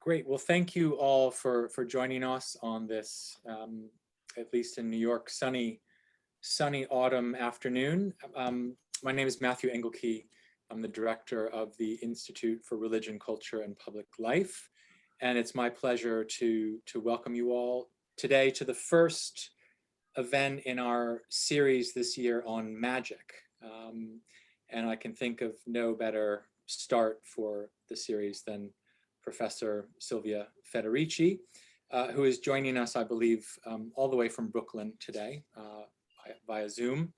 Great. Well, thank you all for joining us on this, at least in New York, sunny autumn afternoon. My name is Matthew Engelke. I'm the director of the Institute for Religion, Culture, and Public Life. And it's my pleasure to welcome you all today to the first event in our series this year on magic. And I can think of no better start for the series than Professor Silvia Federici, who is joining us, I believe, all the way from Brooklyn today via Zoom.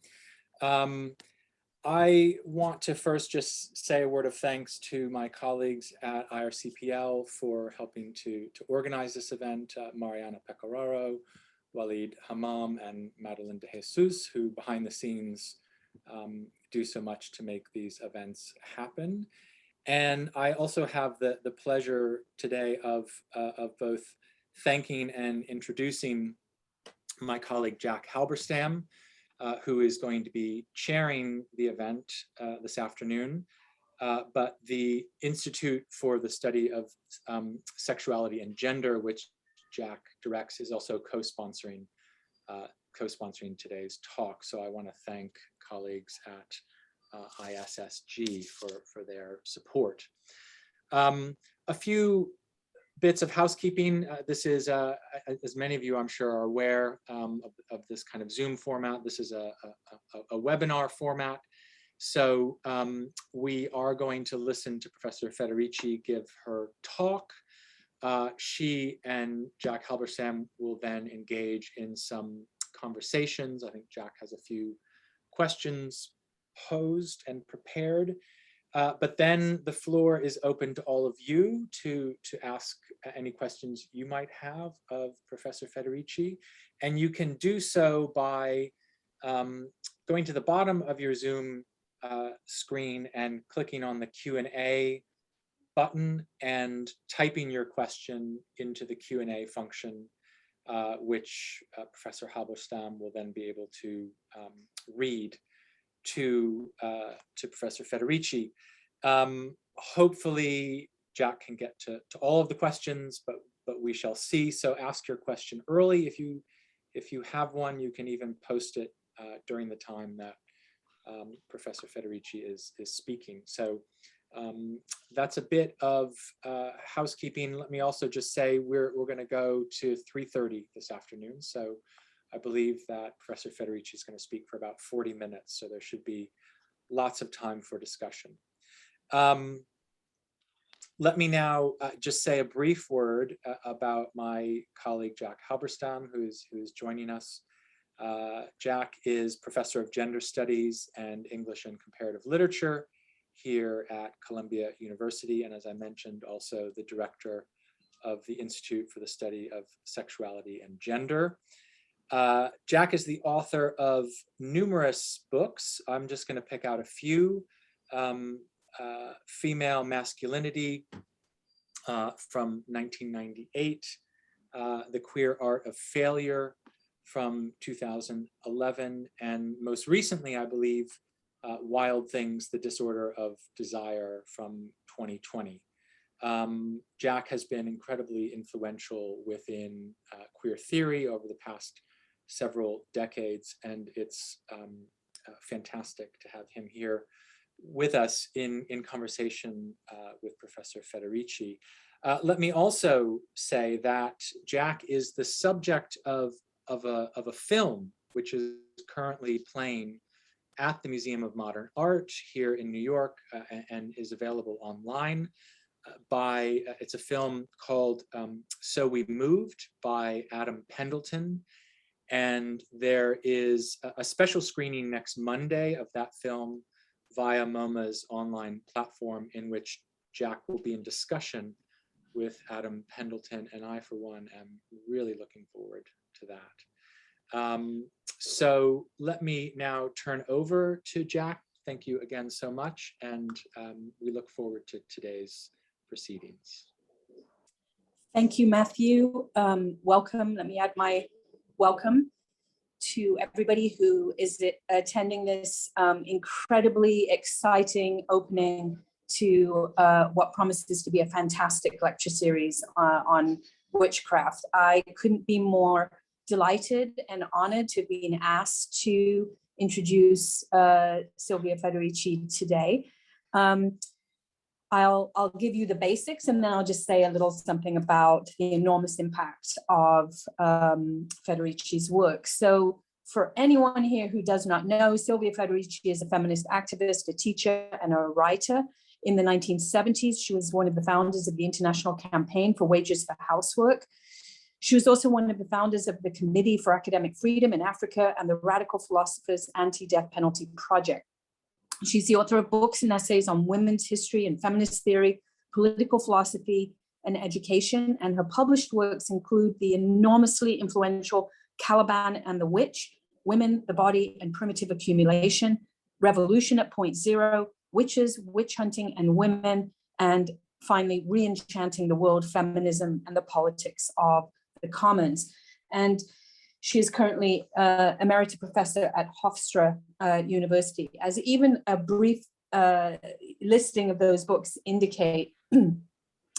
I want to first just say a word of thanks to my colleagues at IRCPL for helping to organize this event, Mariana Pecoraro, Walid Hammam, and Madeline De Jesus, who behind the scenes do so much to make these events happen. And I also have the pleasure today of both thanking and introducing my colleague Jack Halberstam, who is going to be chairing the event this afternoon. But the Institute for the Study of Sexuality and Gender, which Jack directs, is also co-sponsoring today's talk. So I want to thank colleagues at ISSG for their support. A few bits of housekeeping. This is, as many of you I'm sure are aware of this kind of Zoom format. This is a webinar format. So we are going to listen to Professor Federici give her talk. She and Jack Halberstam will then engage in some conversations. I think Jack has a few questions posed and prepared, but then the floor is open to all of you to ask any questions you might have of Professor Federici, and you can do so by going to the bottom of your Zoom screen and clicking on the Q&A button and typing your question into the Q&A function, which Professor Halberstam will then be able to read to Professor Federici. Hopefully Jack can get to all of the questions, but we shall see. So ask your question early. If you have one, you can even post it during the time that Professor Federici is speaking. So that's a bit of housekeeping. Let me also just say we're going to go to 3:30 this afternoon. So I believe that Professor Federici is going to speak for about 40 minutes, so there should be lots of time for discussion. Let me now just say a brief word about my colleague Jack Halberstam, who is joining us. Jack is Professor of Gender Studies and English and Comparative Literature here at Columbia University, and as I mentioned, also the director of the Institute for the Study of Sexuality and Gender. Jack is the author of numerous books. I'm just going to pick out a few. Female Masculinity from 1998, The Queer Art of Failure from 2011, and most recently, I believe, Wild Things, The Disorder of Desire from 2020. Jack has been incredibly influential within queer theory over the past several decades, and it's fantastic to have him here with us in conversation with Professor Federici. Let me also say that Jack is the subject of a film which is currently playing at the Museum of Modern Art here in New York and is available online. It's a film called So We Moved by Adam Pendleton. And there is a special screening next Monday of that film via MoMA's online platform, in which Jack will be in discussion with Adam Pendleton, and I, for one, am really looking forward to that. So let me now turn over to Jack. Thank you again so much, and we look forward to today's proceedings. Thank you, Matthew. Welcome. Let me add my welcome to everybody who is attending this incredibly exciting opening to what promises to be a fantastic lecture series on witchcraft. I couldn't be more delighted and honored to have been asked to introduce Silvia Federici today. I'll give you the basics, and then I'll just say a little something about the enormous impact of Federici's work. So for anyone here who does not know, Silvia Federici is a feminist activist, a teacher, and a writer. In the 1970s, she was one of the founders of the International Campaign for Wages for Housework. She was also one of the founders of the Committee for Academic Freedom in Africa and the Radical Philosophers Anti-Death Penalty Project. She's the author of books and essays on women's history and feminist theory, political philosophy, and education. And her published works include the enormously influential Caliban and the Witch, Women, the Body, and Primitive Accumulation, Revolution at Point Zero, Witches, Witch Hunting, and Women, and finally, Re-enchanting the World, Feminism, and the Politics of the Commons. And she is currently Emerita Professor at Hofstra University. As even a brief listing of those books indicate,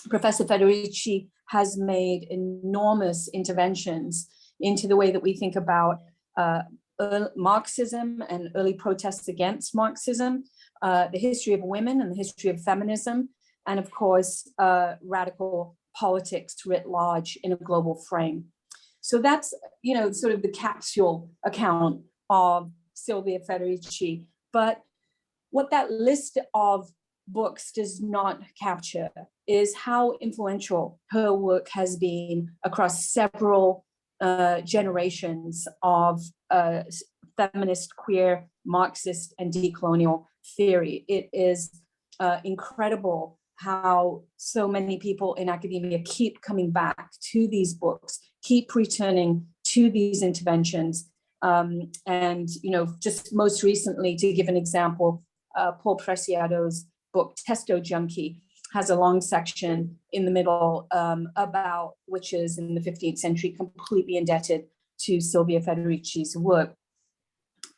Professor Federici has made enormous interventions into the way that we think about Marxism and early protests against Marxism, the history of women and the history of feminism, and of course, radical politics writ large in a global frame. So that's, sort of the capsule account of Silvia Federici. But what that list of books does not capture is how influential her work has been across several generations of feminist, queer, Marxist, and decolonial theory. It is incredible how so many people in academia keep coming back to these books, keep returning to these interventions. And, just most recently, to give an example, Paul Preciado's book, Testo Junkie, has a long section in the middle about witches in the 15th century, completely indebted to Silvia Federici's work.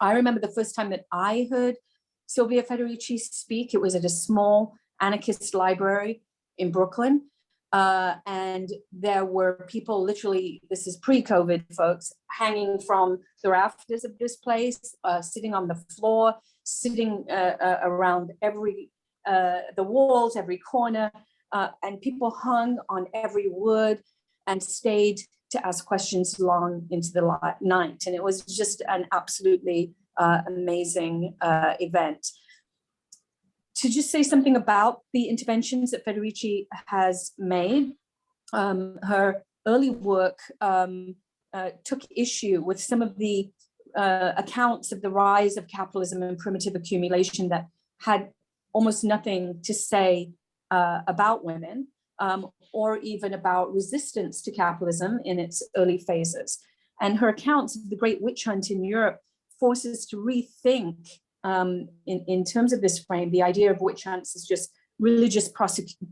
I remember the first time that I heard Silvia Federici speak, it was at a small anarchist library in Brooklyn. And there were people literally, this is pre-COVID, folks, hanging from the rafters of this place, sitting on the floor, sitting around the walls, every corner, and people hung on every word and stayed to ask questions long into the night. And it was just an absolutely amazing event. To just say something about the interventions that Federici has made, her early work took issue with some of the accounts of the rise of capitalism and primitive accumulation that had almost nothing to say about women or even about resistance to capitalism in its early phases. And her accounts of the Great Witch Hunt in Europe force us to rethink in terms of this frame, the idea of witch hunts as just religious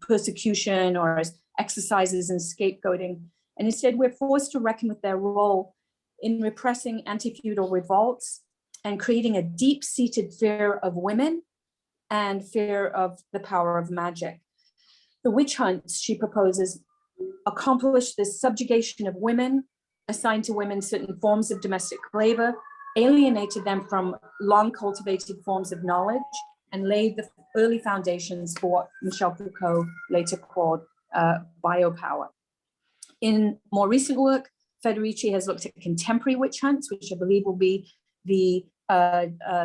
persecution or as exercises in scapegoating. And instead, we're forced to reckon with their role in repressing anti-feudal revolts and creating a deep-seated fear of women and fear of the power of magic. The witch hunts, she proposes, accomplish the subjugation of women, assigned to women certain forms of domestic labor, alienated them from long cultivated forms of knowledge, and laid the early foundations for what Michel Foucault later called biopower. In more recent work, Federici has looked at contemporary witch hunts, which I believe will be the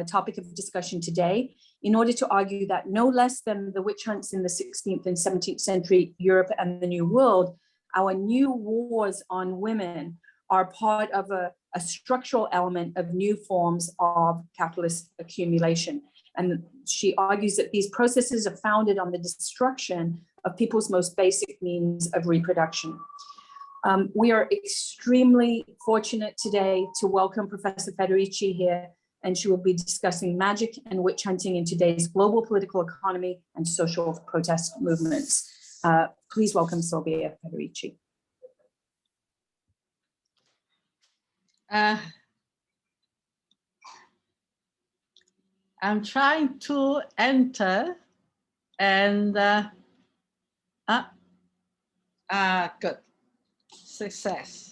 topic of discussion today, in order to argue that no less than the witch hunts in the 16th and 17th century Europe and the New World, our new wars on women are part of a structural element of new forms of capitalist accumulation. And she argues that these processes are founded on the destruction of people's most basic means of reproduction. We are extremely fortunate today to welcome Professor Federici here, and she will be discussing magic and witch hunting in today's global political economy and social protest movements. Please welcome Silvia Federici. I'm trying to enter And good. Success.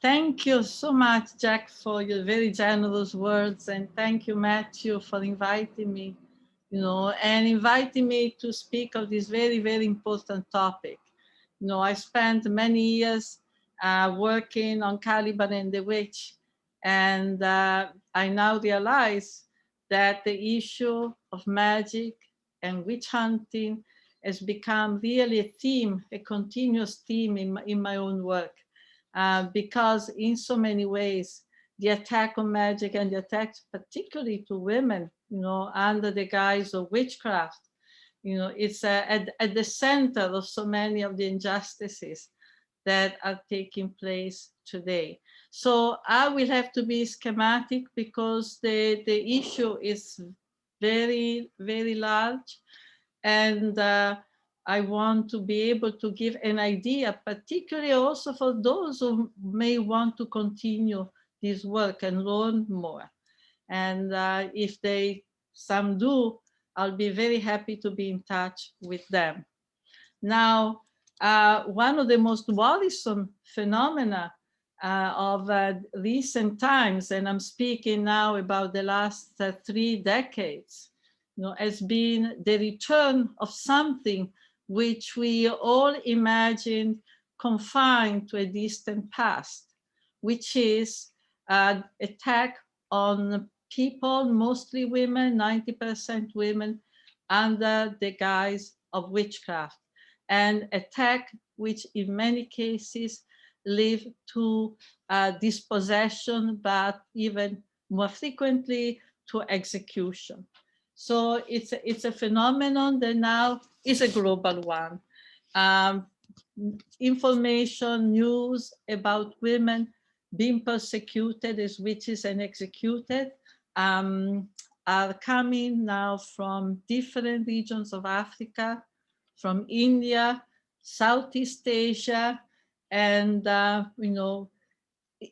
Thank you so much, Jack, for your very generous words. And thank you, Matthew, for inviting me, and inviting me to speak of this very, very important topic. I spent many years working on Caliban and the Witch. And I now realize that the issue of magic and witch hunting has become really a theme, a continuous theme in my own work. Because in so many ways, the attack on magic and the attack particularly to women, under the guise of witchcraft, it's at the center of so many of the injustices that are taking place today. So I will have to be schematic because the issue is very, very large. And I want to be able to give an idea, particularly also for those who may want to continue this work and learn more. And if some do, I'll be very happy to be in touch with them. Now, one of the most worrisome phenomena of recent times, and I'm speaking now about the last 3 decades, has been the return of something which we all imagined confined to a distant past, which is attack on people, mostly women, 90% women, under the guise of witchcraft, and attack which in many cases lead to dispossession, but even more frequently to execution. So it's a phenomenon that now is a global one. Information, news about women being persecuted as witches and executed are coming now from different regions of Africa, from India, Southeast Asia, and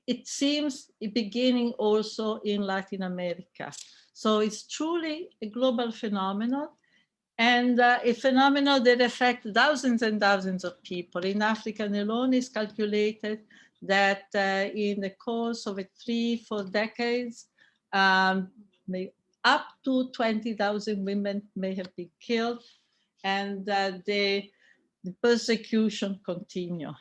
it seems beginning also in Latin America. So it's truly a global phenomenon, and a phenomenon that affects thousands and thousands of people. In Africa alone, it's calculated that in the course of 3-4 decades, up to 20,000 women may have been killed, and the persecution continue.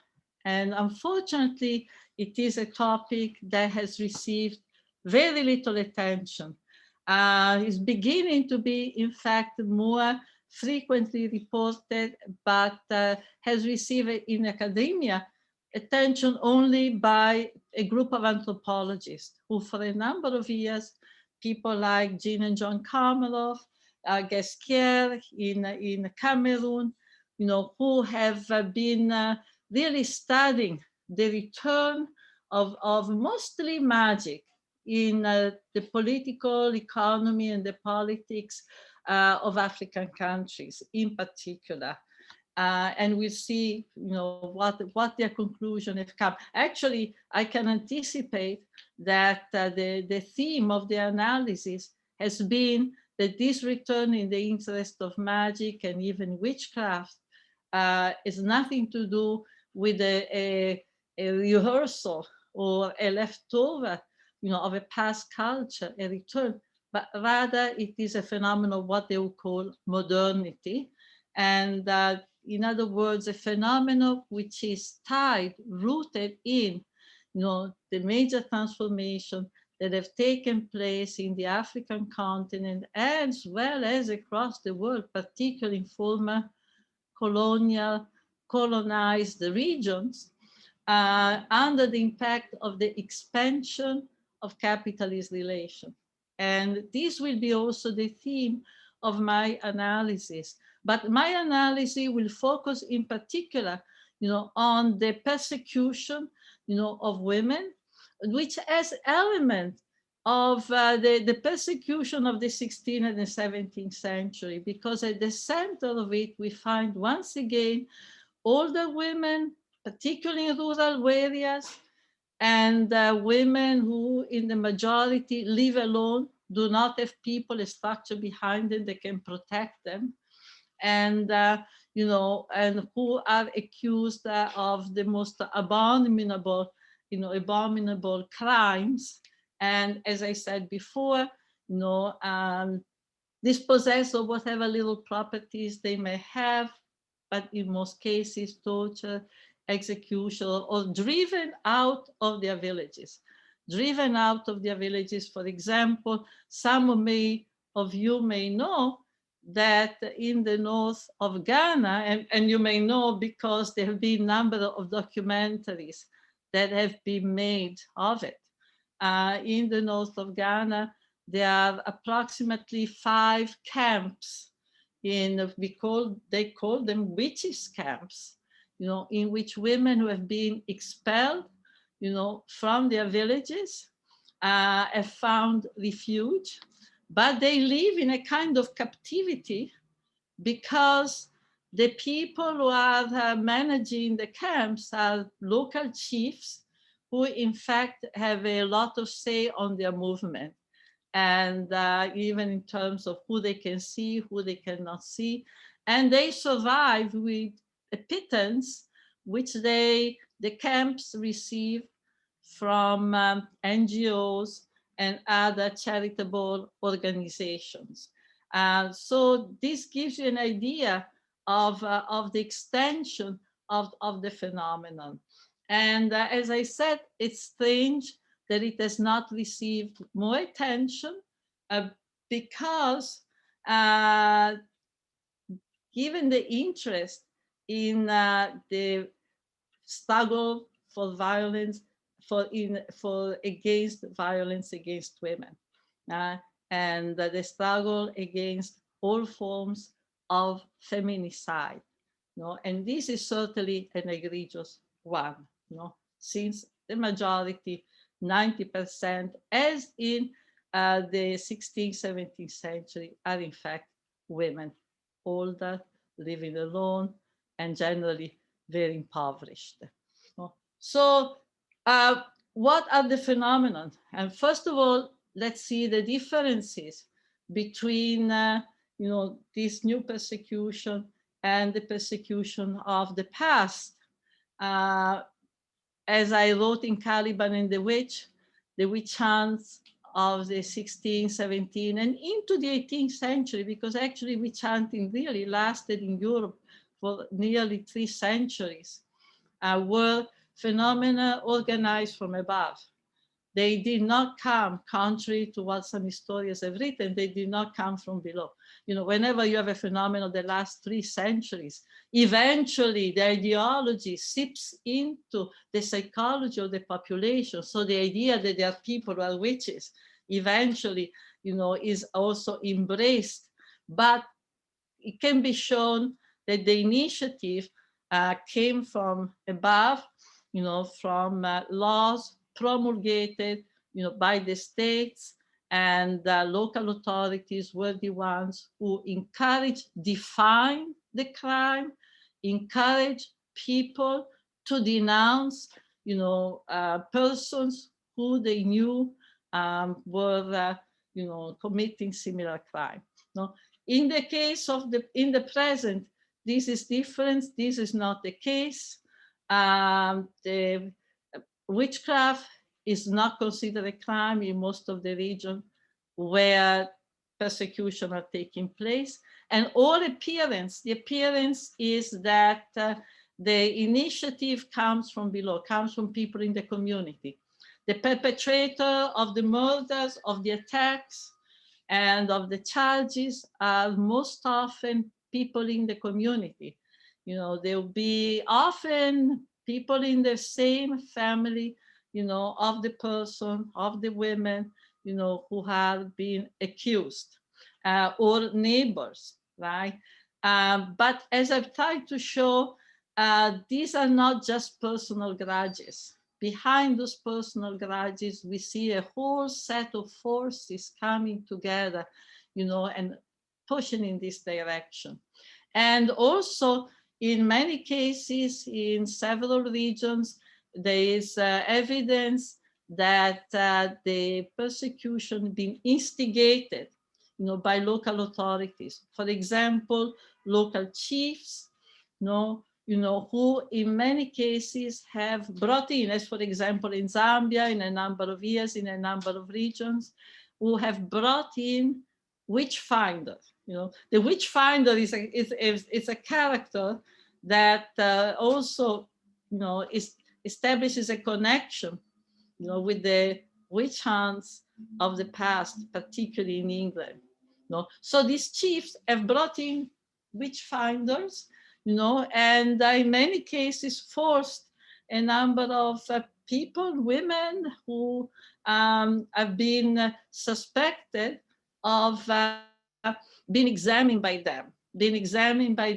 And unfortunately, it is a topic that has received very little attention. It's beginning to be, in fact, more frequently reported, but has received in academia attention only by a group of anthropologists who, for a number of years, people like Jean and John Karmeloff, Gasquier in Cameroon, who have been really studying the return of mostly magic in the political economy and the politics of African countries in particular. And we'll see, what their conclusion have come. Actually, I can anticipate that the theme of the analysis has been that this return in the interest of magic and even witchcraft has nothing to do with a rehearsal or a leftover, of a past culture, a return, but rather it is a phenomenon of what they would call modernity. And in other words, a phenomenon which is tied, rooted in, the major transformation that have taken place in the African continent, as well as across the world, particularly in former colonized regions, under the impact of the expansion of capitalist relations. And this will be also the theme of my analysis. But my analysis will focus in particular, on the persecution, of women, which has elements of the persecution of the 16th and the 17th century, because at the center of it, we find once again older women, particularly in rural areas, and women who in the majority live alone, do not have people, a structure behind them that can protect them. and you know, and who are accused of the most abominable, you know, abominable crimes. And as I said before, you know, dispossessed of whatever little properties they may have, but in most cases, torture, execution, or driven out of their villages. Driven out of their villages, for example, some of you may know that in the north of Ghana, and you may know because there have been a number of documentaries that have been made of it. In the north of Ghana, there are approximately 5 camps they call them witches camps, you know, in which women who have been expelled, you know, from their villages have found refuge, but they live in a kind of captivity because the people who are managing the camps are local chiefs who in fact have a lot of say on their movement. And even in terms of who they can see, who they cannot see. And they survive with a pittance, which the camps receive from NGOs and other charitable organizations. So this gives you an idea of the extension of the phenomenon. And as I said, it's strange that it has not received more attention because given the interest in the struggle for violence, for against violence against women, and the struggle against all forms of feminicide. You know, and this is certainly an egregious one, you know, since the majority, 90%, as in the 16th, 17th century, are in fact women, older, living alone, and generally very impoverished. So what are the phenomena? And first of all, let's see the differences between you know, this new persecution and the persecution of the past. As I wrote in Caliban and the witch hunts of the 16th, 17th, and into the 18th century, because actually witch hunting really lasted in Europe for nearly 3 centuries, were phenomena organized from above. They did not come, contrary to what some historians have written, they did not come from below. You know, whenever you have a phenomenon that lasts 3 centuries, eventually the ideology seeps into the psychology of the population. So the idea that there are people who are witches eventually, you know, is also embraced. But it can be shown that the initiative came from above, you know, from laws promulgated, you know, by the states, and local authorities were the ones who encouraged, define the crime, encourage people to denounce, you know, persons who they knew were, you know, committing similar crime. No? In the case of in the present, this is different. This is not the case. The witchcraft is not considered a crime in most of the region where persecution are taking place. And all appearance, the appearance is that the initiative comes from below, comes from people in the community. The perpetrator of the murders, of the attacks, and of the charges are most often people in the community. You know, there will be often people in the same family, you know, of the person, of the women, you know, who have been accused, or neighbors, right? But as I've tried to show, these are not just personal grudges. Behind those personal grudges, we see a whole set of forces coming together, you know, and pushing in this direction. And also, in many cases, in several regions, there is evidence that the persecution being instigated, you know, by local authorities. For example, local chiefs, who in many cases have brought in, as for example in Zambia, in a number of years, in a number of regions, who have brought in witch finder. The witch finder is a character that also, establishes a connection, with the witch hunts of the past, particularly in England. So these chiefs have brought in witch finders, and in many cases forced a number of people, women who have been suspected of being examined by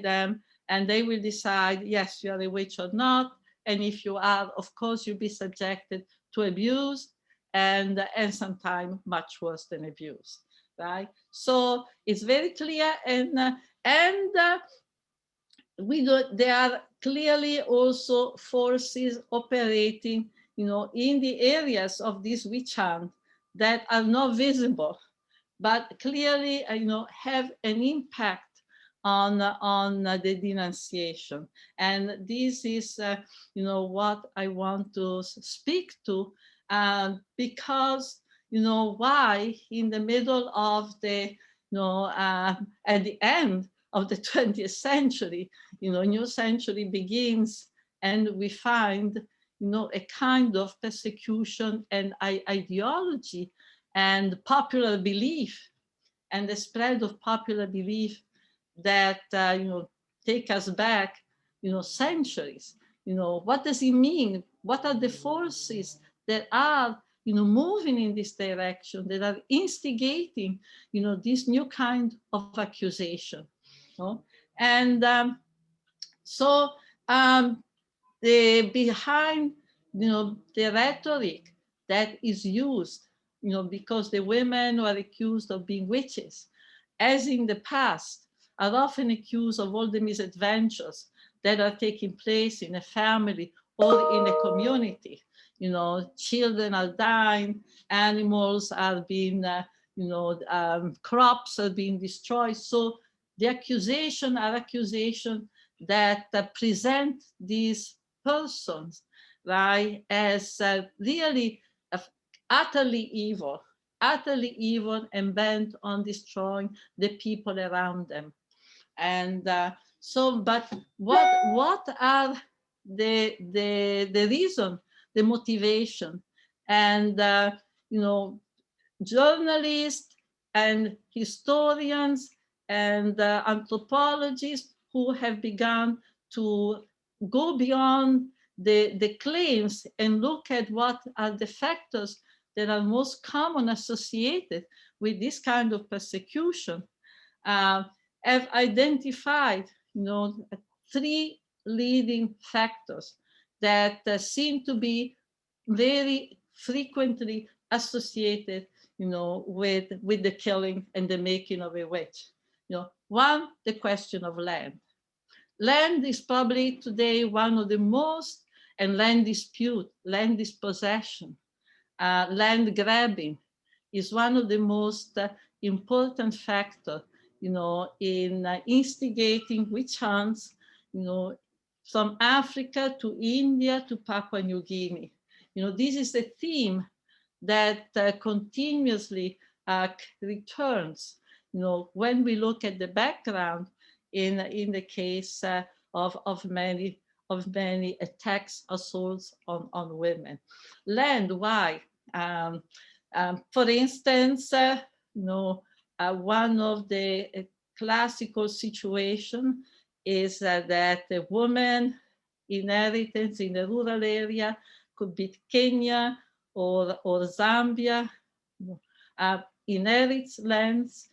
them, and they will decide, yes, you are a witch or not. And if you are, of course, you'll be subjected to abuse and sometimes much worse than abuse, right? So it's very clear, and there are clearly also forces operating, in the areas of this witch hunt that are not visible, but clearly, have an impact on the denunciation. And this is, what I want to speak to, because, why in the middle of the, at the end of the 20th century, new century begins, and we find, a kind of persecution and ideology and popular belief, and the spread of popular belief that, take us back, centuries. What does it mean? What are the forces that are, moving in this direction, that are instigating, this new kind of accusation? And so behind, the rhetoric that is used, because the women who are accused of being witches, as in the past, are often accused of all the misadventures that are taking place in a family or in a community. Children are dying, animals are being, crops are being destroyed. So the accusations that present these persons, right, as really utterly evil and bent on destroying the people around them. And but what are the reason, the motivation? And journalists and historians and anthropologists who have begun to go beyond the claims and look at what are the factors that are most common associated with this kind of persecution, have identified, three leading factors that seem to be very frequently associated, with the killing and the making of a witch. One, the question of land. Land is probably today one of the most, and land dispute, land dispossession, land grabbing is one of the most important factors, in instigating witch hunts, from Africa to India to Papua New Guinea. This is a theme that continuously returns, when we look at the background in the case of many attacks, assaults on women. Land, why? For instance, one of the classical situations is that a woman inheritance in a rural area, could be Kenya or Zambia, inherits lands,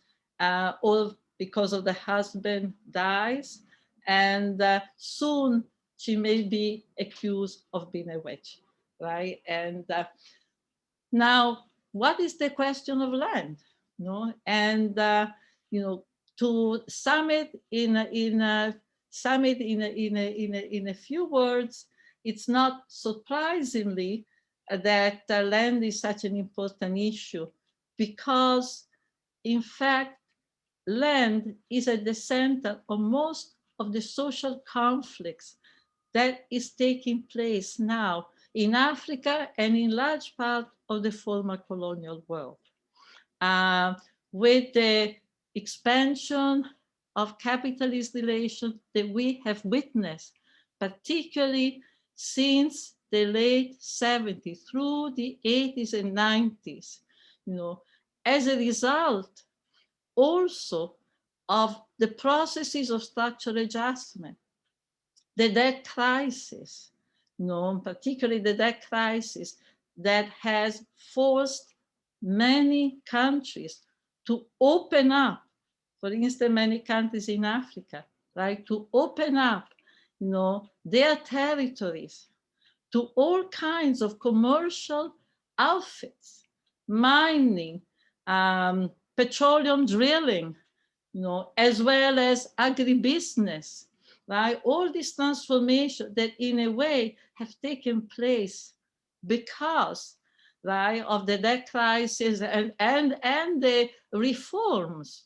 or because of the husband dies, and soon she may be accused of being a witch, right? And now, what is the question of land? And to sum it in a few words, it's not surprisingly that land is such an important issue, because in fact land is at the center of most of the social conflicts that is taking place now in Africa and in large part of the former colonial world. With the expansion of capitalist relations that we have witnessed, particularly since the late 70s through the 80s and 90s, as a result also of the processes of structural adjustment, the debt crisis, particularly the debt crisis that has forced many countries to open up, for instance, many countries in Africa, right, to open up, their territories to all kinds of commercial outfits, mining, petroleum drilling, as well as agribusiness, right? All these transformations that in a way have taken place because, right, of the debt crisis and the reforms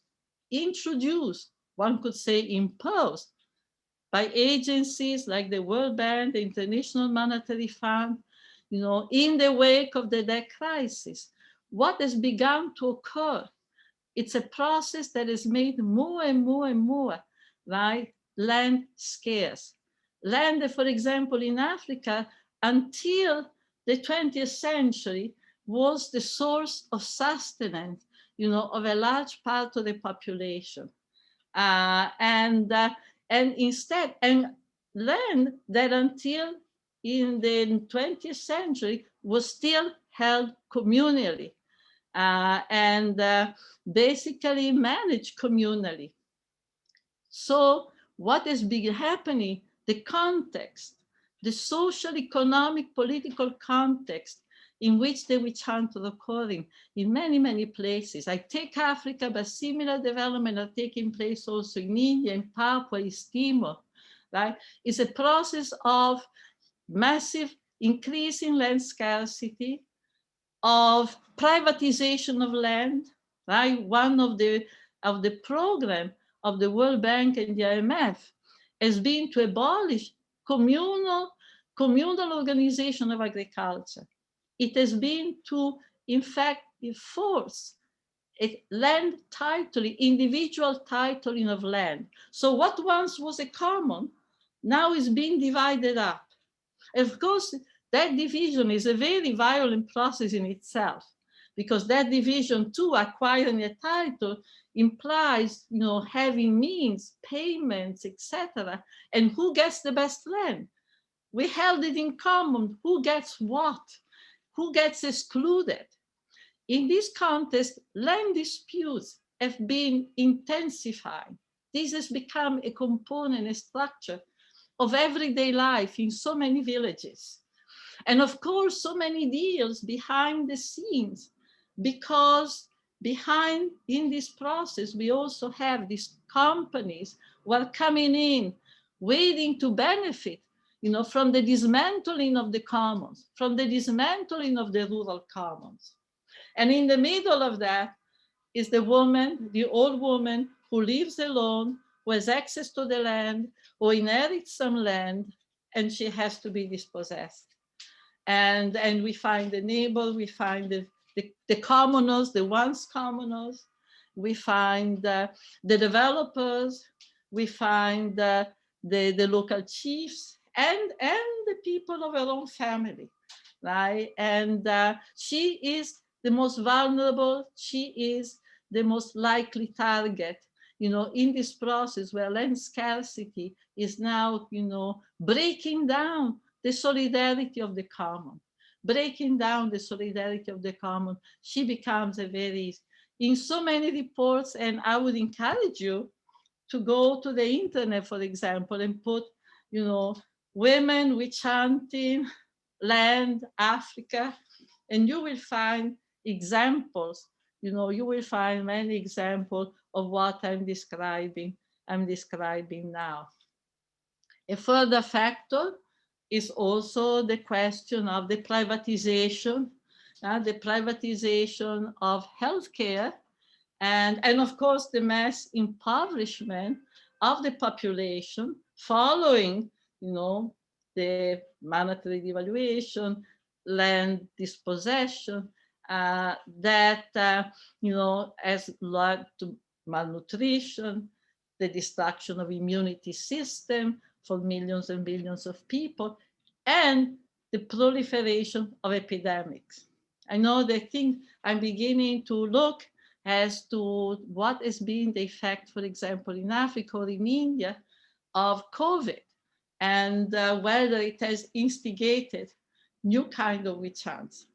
introduced, one could say imposed, by agencies like the World Bank, the International Monetary Fund, in the wake of the debt crisis. What has begun to occur? It's a process that has made more and more and more, right, land scarce. Land, for example, in Africa, until the 20th century, was the source of sustenance, of a large part of the population. And instead, land that until in the 20th century was still held communally and basically managed communally. So what has been happening, the context, the social, economic, political context in which the witch hunt are occurring in many, many places. I take Africa, but similar development are taking place also in India, in Papua, East Timor, right? It's a process of massive increase in land scarcity, of privatization of land, right? One of the program of the World Bank and the IMF has been to abolish communal organization of agriculture. It has been to, in fact, enforce a land titling, individual titling of land. So what once was a common now is being divided up. Of course, that division is a very violent process in itself, because that division too, acquiring a title, implies, having means, payments, etc. And who gets the best land? We held it in common. Who gets what? Who gets excluded? In this context, land disputes have been intensifying. This has become a component, a structure of everyday life in so many villages. And of course, so many deals behind the scenes, because behind in this process, we also have these companies who are coming in, waiting to benefit, from the dismantling of the commons, from the dismantling of the rural commons. And in the middle of that is the woman, the old woman who lives alone, who has access to the land, who inherits some land, and she has to be dispossessed. And we find the neighbor, we find the commoners, the once commoners, we find the developers, we find the local chiefs, and the people of her own family, right? And she is the most vulnerable, she is the most likely target, in this process where land scarcity is now, breaking down the solidarity of the common, breaking down the solidarity of the common. She becomes in so many reports, and I would encourage you to go to the internet, for example, and put, women witch hunting, land, Africa, and you will find examples, you will find many examples of what I'm describing now. A further factor is also the question of the privatization of healthcare And of course, the mass impoverishment of the population following, the monetary devaluation, land dispossession, that, has led to malnutrition, the destruction of immunity system for millions and billions of people, and the proliferation of epidemics. I know they think I'm beginning to look as to what has been the effect, for example, in Africa or in India of COVID, and whether it has instigated new kind of witch hunts.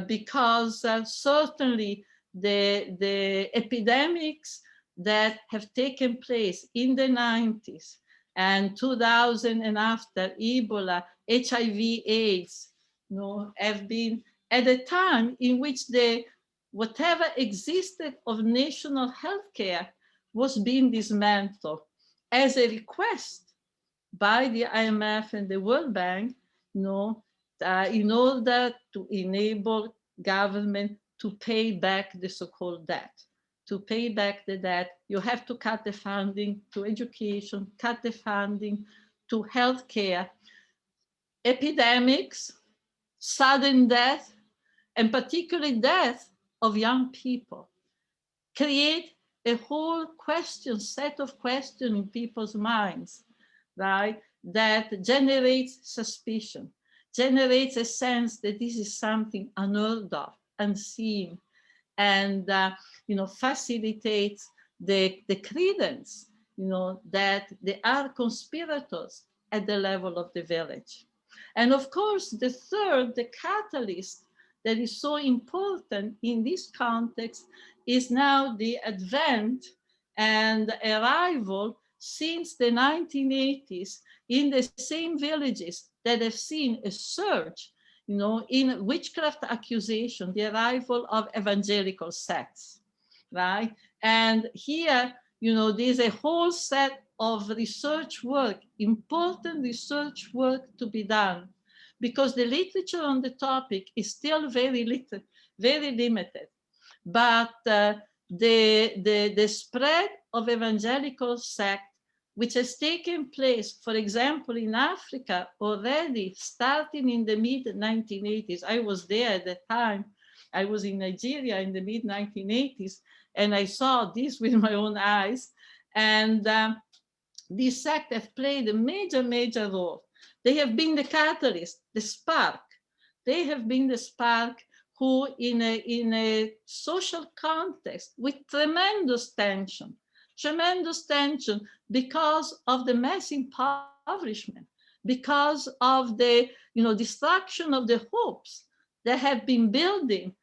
Because certainly the epidemics that have taken place in the 90s and 2000 and after, Ebola, HIV, AIDS, have been at a time in which whatever existed of national healthcare was being dismantled as a request by the IMF and the World Bank, in order to enable government to pay back the so-called debt. To pay back the debt, you have to cut the funding to education, cut the funding to healthcare. Epidemics, sudden death, and particularly death of young people create a whole set of questions in people's minds, right? That generates suspicion, generates a sense that this is something unheard of, unseen, and facilitates the credence, that there are conspirators at the level of the village. And of course, the third, the catalyst that is so important in this context is now the advent and arrival since the 1980s in the same villages that have seen a surge, in witchcraft accusation, the arrival of evangelical sects, right? And here, there's a whole set of research work, important research work to be done, because the literature on the topic is still very limited. But the spread of evangelical sect, which has taken place, for example, in Africa already starting in the mid-1980s. I was there at the time. I was in Nigeria in the mid-1980s, and I saw this with my own eyes. And these sects have played a major role. They have been the catalyst, the spark. They have been the spark who, in a social context with tremendous tension because of the mass impoverishment, because of the destruction of the hopes that have been building,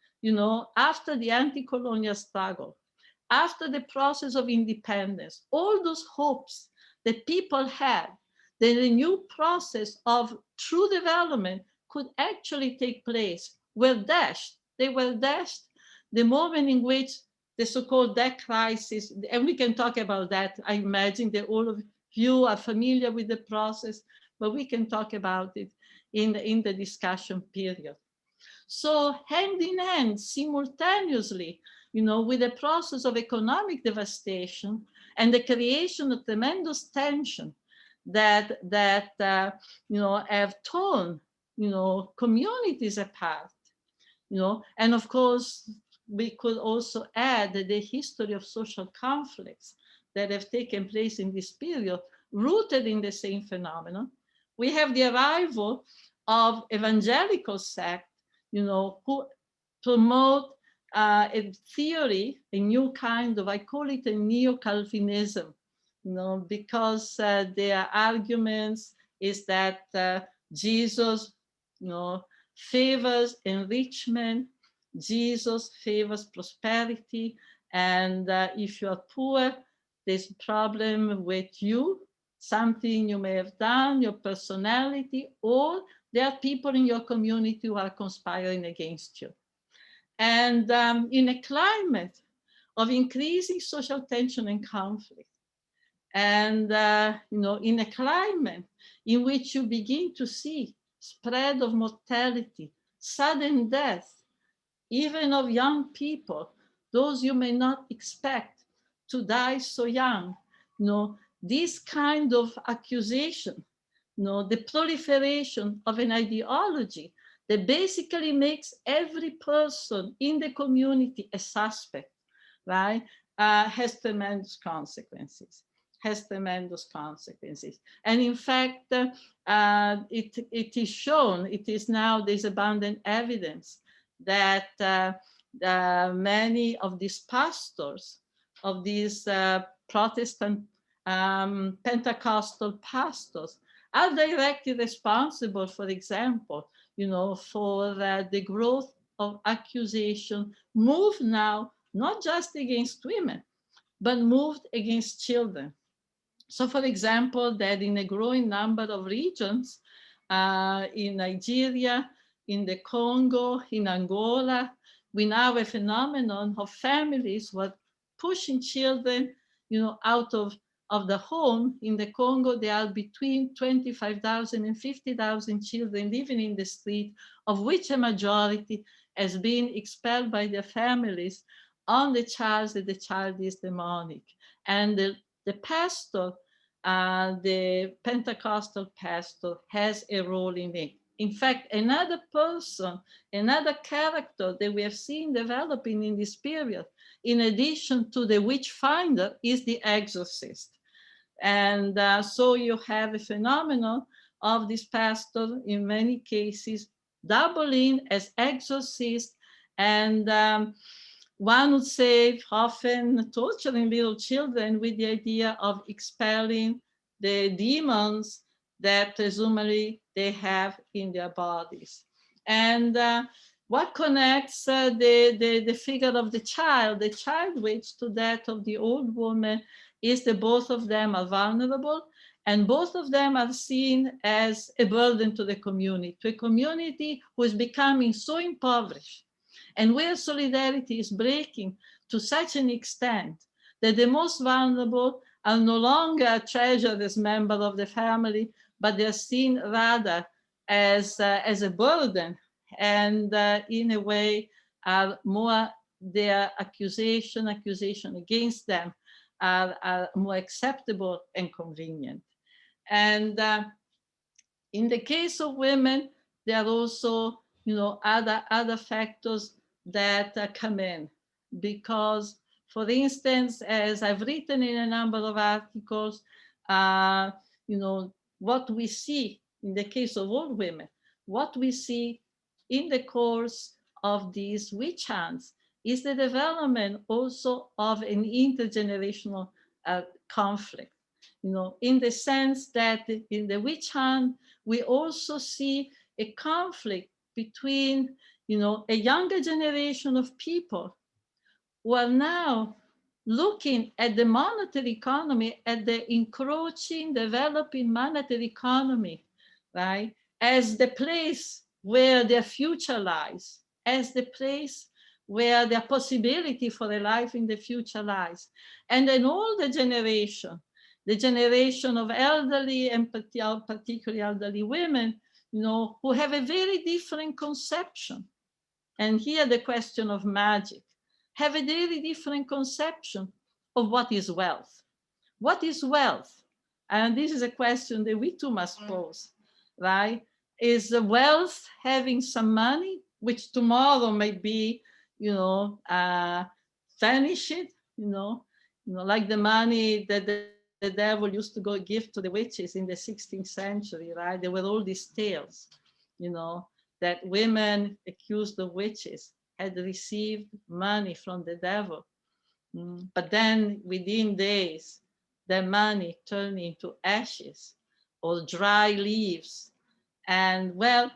after the anti-colonial struggle, after the process of independence, all those hopes that people had, that a new process of true development could actually take place, were dashed. They were dashed the moment in which the so-called debt crisis, and we can talk about that. I imagine that all of you are familiar with the process, but we can talk about it in the discussion period. So hand in hand, simultaneously, with the process of economic devastation and the creation of tremendous tension that have torn, communities apart, and of course, we could also add the history of social conflicts that have taken place in this period, rooted in the same phenomenon. We have the arrival of evangelical sects, who promote a theory, a new kind of, I call it a neo-Calvinism, because their arguments is that Jesus, favors enrichment, Jesus favors prosperity, and if you are poor, there's a problem with you, something you may have done, your personality, or there are people in your community who are conspiring against you. And in a climate of increasing social tension and conflict, and in a climate in which you begin to see spread of mortality, sudden death, even of young people, those you may not expect to die so young. This kind of accusation, the proliferation of an ideology that basically makes every person in the community a suspect, right, has tremendous consequences. And in fact, it is shown, there's abundant evidence that many of these pastors, of these Protestant Pentecostal pastors, are directly responsible, for example, for the growth of accusation moved now not just against women, but moved against children. So, for example, that in a growing number of regions, in Nigeria, in the Congo, in Angola, we now have a phenomenon of families who are pushing children, out of the home. In the Congo, there are between 25,000 and 50,000 children living in the street, of which a majority has been expelled by their families on the charge that the child is demonic. And the pastor, the Pentecostal pastor, has a role in it. In fact, another person, another character that we have seen developing in this period, in addition to the witch finder, is the exorcist. And so you have a phenomenon of this pastor, in many cases, doubling as exorcist, and one would say often torturing little children with the idea of expelling the demons that presumably they have in their bodies. And what connects the figure of the child witch, to that of the old woman, is that both of them are vulnerable, and both of them are seen as a burden to the community, to a community who is becoming so impoverished, and where solidarity is breaking to such an extent that the most vulnerable are no longer treasured as members of the family, but they're seen rather as a burden, and in a way are more, their accusation against them are more acceptable and convenient. And in the case of women, there are also, other factors that come in, because, for instance, as I've written in a number of articles, what we see in the case of all women, what we see in the course of these witch hunts is the development also of an intergenerational conflict, in the sense that in the witch hunt, we also see a conflict between, a younger generation of people who are now looking at the monetary economy, at the encroaching, developing monetary economy, right, as the place where their future lies, as the place where their possibility for a life in the future lies. And an older generation, the generation of elderly, and particularly elderly women, who have a very different conception. And here the question of magic, have a very different conception of what is wealth. What is wealth? And this is a question that we too must pose, right? Is wealth having some money, which tomorrow may be, vanished, like the money that the devil used to go give to the witches in the 16th century, right? There were all these tales, that women accused of witches had received money from the devil. But then within days, their money turned into ashes or dry leaves. And well,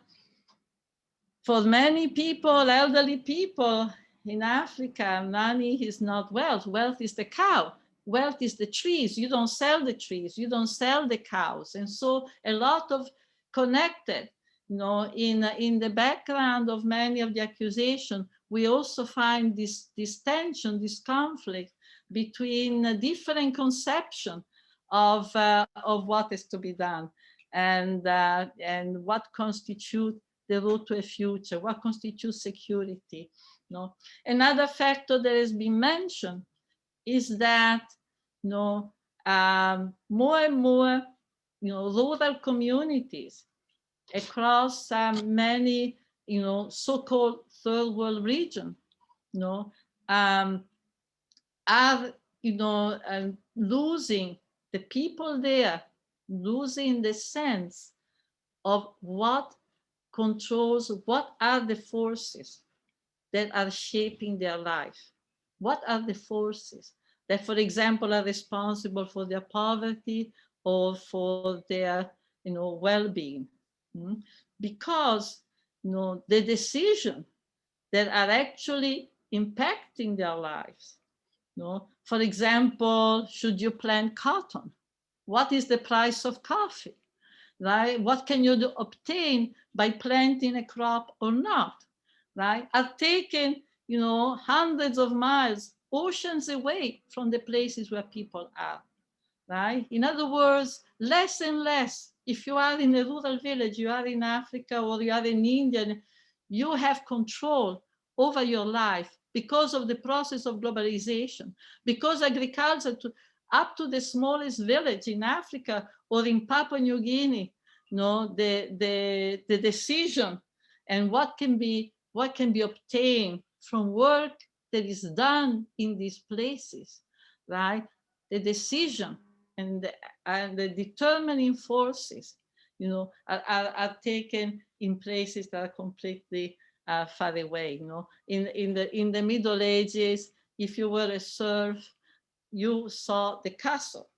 for many people, elderly people in Africa, money is not wealth. Wealth is the cow. Wealth is the trees. You don't sell the trees. You don't sell the cows. And so a lot of connected, in the background of many of the accusations, we also find this tension, this conflict between different conception of what is to be done, and what constitutes the road to a future, what constitutes security, No? Another factor that has been mentioned is that more and more rural communities across many so-called third world region are losing the people there, losing the sense of what controls, what are the forces that are shaping their life. What are the forces that, for example, are responsible for their poverty or for their well-being? Because the decisions that are actually impacting their lives. For example, should you plant cotton? What is the price of coffee? Right? What can you obtain by planting a crop or not? Right? Are taken, hundreds of miles, oceans away from the places where people are. Right? In other words, less and less. If you are in a rural village, you are in Africa or you are in India, you have control over your life because of the process of globalization, because agriculture up to the smallest village in Africa or in Papua New Guinea, the decision and what can be obtained from work that is done in these places, right? The decision and the determining forces, are taken in places that are completely far away. In the Middle Ages, if you were a serf, you saw the castle,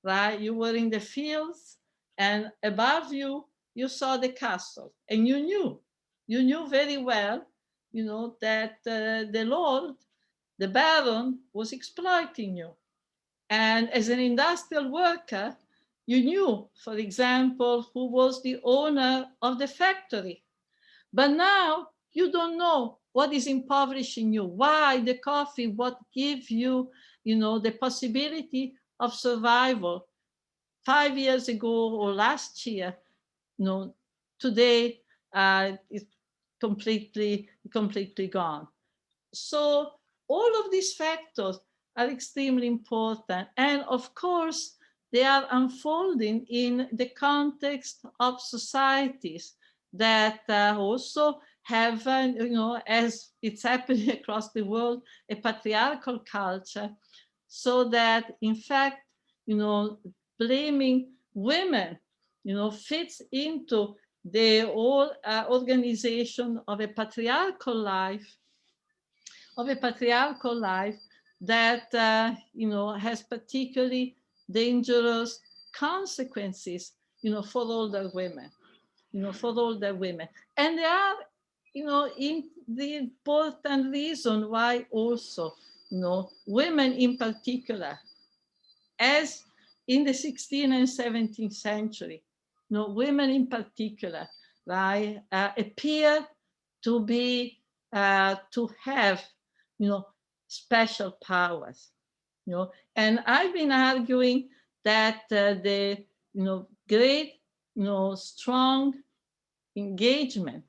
right? You were in the fields, and above you, you saw the castle, and you knew very well, that the lord, the baron, was exploiting you. And as an industrial worker, you knew, for example, who was the owner of the factory. But now you don't know what is impoverishing you, why the coffee, what gives you, the possibility of survival 5 years ago or last year, today is completely gone. So all of these factors are extremely important. And of course, they are unfolding in the context of societies that also have, as it's happening across the world, a patriarchal culture, so that in fact, blaming women, fits into the whole organization of a patriarchal life, that has particularly dangerous consequences, for older women, And there are, in the important reason why also, women in particular, as in the 16th and 17th century, women in particular, right, appear to be, to have, special powers, and I've been arguing that the, great, strong engagement,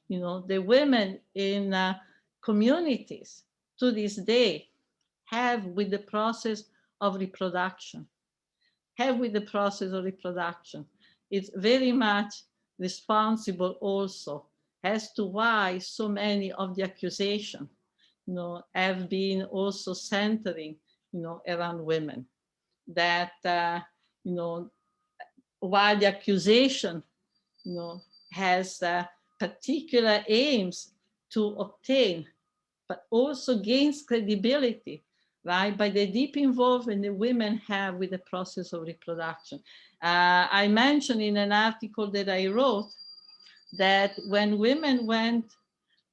the women in communities to this day have with the process of reproduction, It's very much responsible also as to why so many of the accusations, have been also centering, around women. That, while the accusation, has particular aims to obtain, but also gains credibility, right, by the deep involvement the women have with the process of reproduction. I mentioned in an article that I wrote that when women went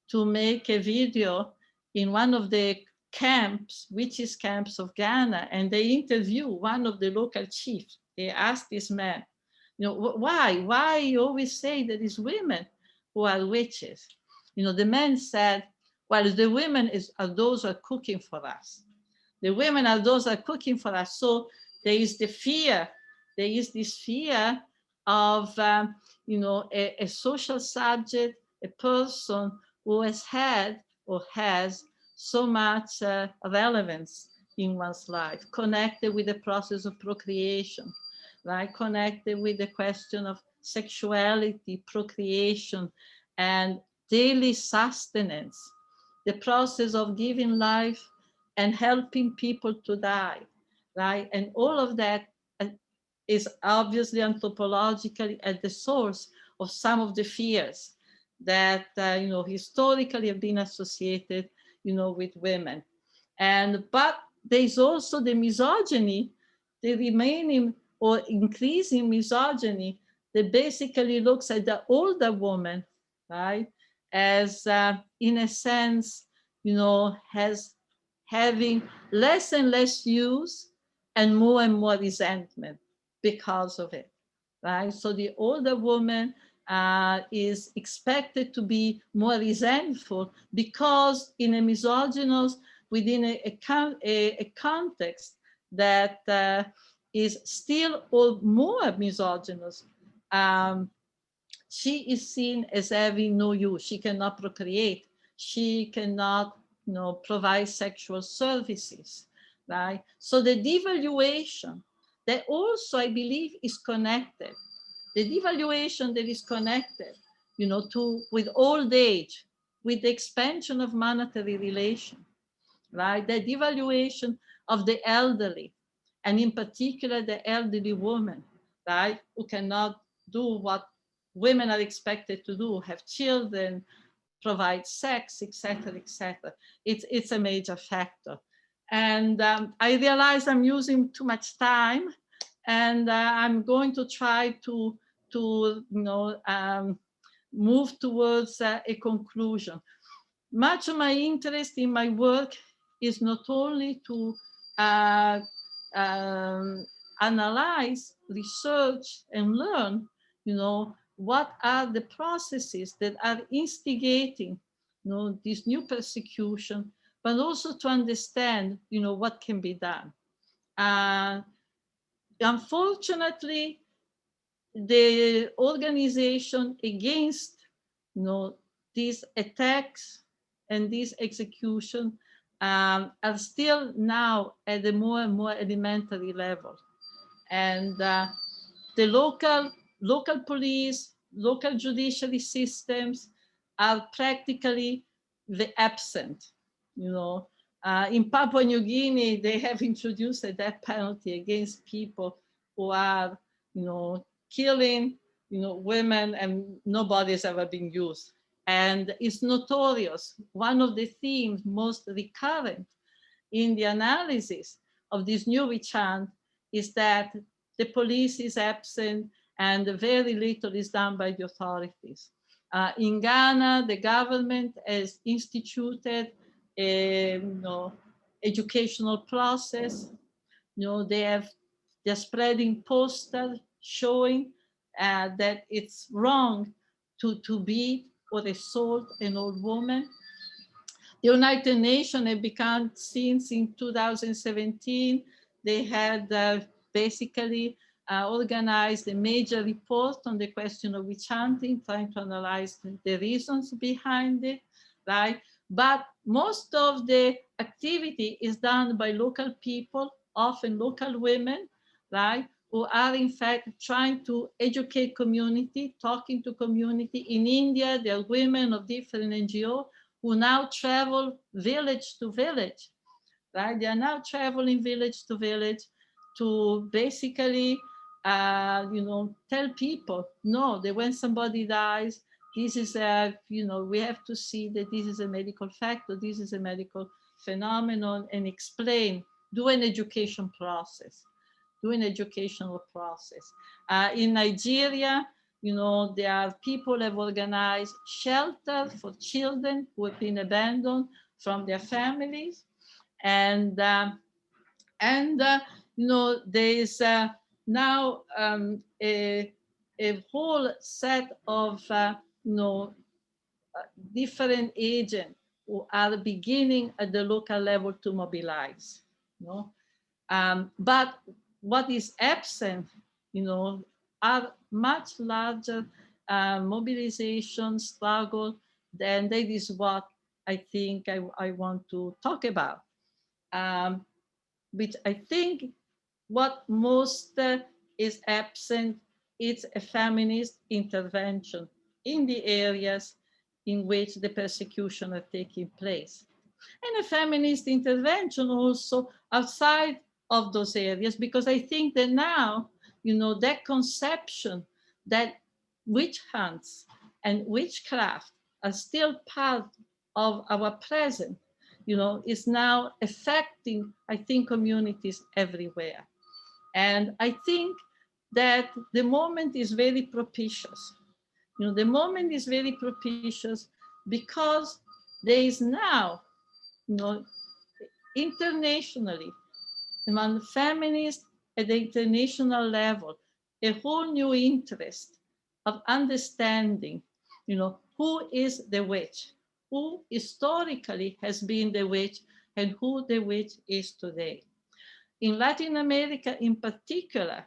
to make a video in one of the camps, witches camps of Ghana, and they interview one of the local chiefs. They asked this man, why you always say that it's women who are witches? The man said, well, the women are those who are cooking for us. The women are those who are cooking for us. So there is the fear. There is this fear of, a social subject, a person who has had or has so much relevance in one's life, connected with the process of procreation, right? Connected with the question of sexuality, procreation, and daily sustenance, the process of giving life and helping people to die, right? And all of that is obviously anthropologically at the source of some of the fears that historically have been associated with women. But there's also the misogyny, the remaining or increasing misogyny that basically looks at the older woman, right, as in a sense, has having less and less use and more resentment because of it, right? So the older woman is expected to be more resentful because in a misogynous, within a context that is still or more misogynous, she is seen as having no use. She cannot procreate. She cannot, provide sexual services, right? So the devaluation that also, I believe, is connected. The devaluation that is connected, with old age, with the expansion of monetary relation, right? The devaluation of the elderly, and in particular the elderly woman, right, who cannot do what women are expected to do, have children, provide sex, etc., etc. It's a major factor. And I realize I'm using too much time, and I'm going to try to move towards a conclusion. Much of my interest in my work is not only to analyze, research, and learn, what are the processes that are instigating, this new persecution, but also to understand, what can be done. Unfortunately, the organization against, these attacks and this execution are still now at a more and more elementary level. And the local police, local judiciary systems are practically absent. In Papua New Guinea, they have introduced a death penalty against people who are, killing, women, and nobody's ever been used. And it's notorious. One of the themes most recurrent in the analysis of this new witch hunt is that the police is absent and very little is done by the authorities. In Ghana, the government has instituted a educational process. They're spreading posters showing that it's wrong to beat or assault an old woman. The United Nations have become, since in 2017, they had basically organized a major report on the question of witch hunting, trying to analyze the reasons behind it, right? But most of the activity is done by local people, often local women, right? Who are in fact trying to educate community, talking to community. In India, there are women of different NGOs who now travel village to village, right? They are now traveling village to village to basically, tell people, no, that when somebody dies, this is a, we have to see that this is a medical fact, or this is a medical phenomenon, and explain, do an education process. Do an educational process. In Nigeria, there are people who have organized shelter for children who have been abandoned from their families. And there is now a whole set of different agents who are beginning at the local level to mobilize. But what is absent, are much larger mobilization struggle than that is what I think I want to talk about, which I think what most is absent is a feminist intervention in the areas in which the persecution are taking place. And a feminist intervention also outside of those areas, because I think that now, that conception that witch hunts and witchcraft are still part of our present, is now affecting, I think, communities everywhere. And I think that the moment is very propitious. The moment is very propitious because there is now, internationally, among feminists at the international level, a whole new interest of understanding, who is the witch, who historically has been the witch, and who the witch is today. In Latin America in particular,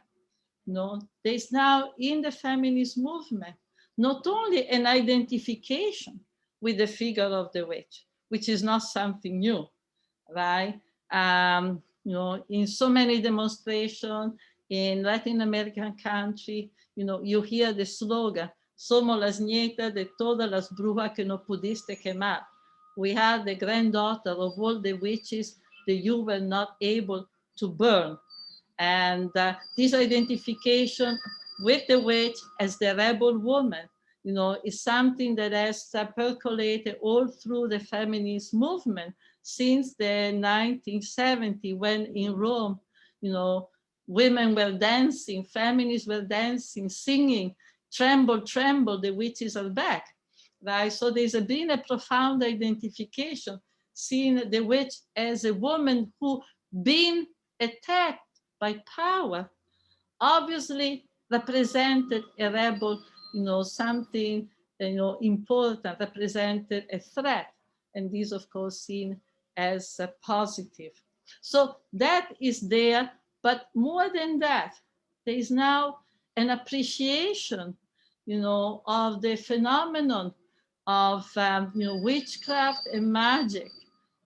there's now in the feminist movement, not only an identification with the figure of the witch, which is not something new, right? In so many demonstrations in Latin American country, you hear the slogan, "Somos las nietas de todas las brujas que no pudiste quemar." We are the granddaughter of all the witches that you were not able to burn. And this identification with the witch as the rebel woman, is something that has percolated all through the feminist movement since the 1970s, when in Rome, women were dancing, feminists were dancing, singing, "Tremble, tremble, the witches are back," right? So there's been a profound identification, seeing the witch as a woman who been attacked by power, obviously represented a rebel, something, important, represented a threat. And this, of course, seen as a positive. So that is there, but more than that, there is now an appreciation, of the phenomenon of, witchcraft and magic,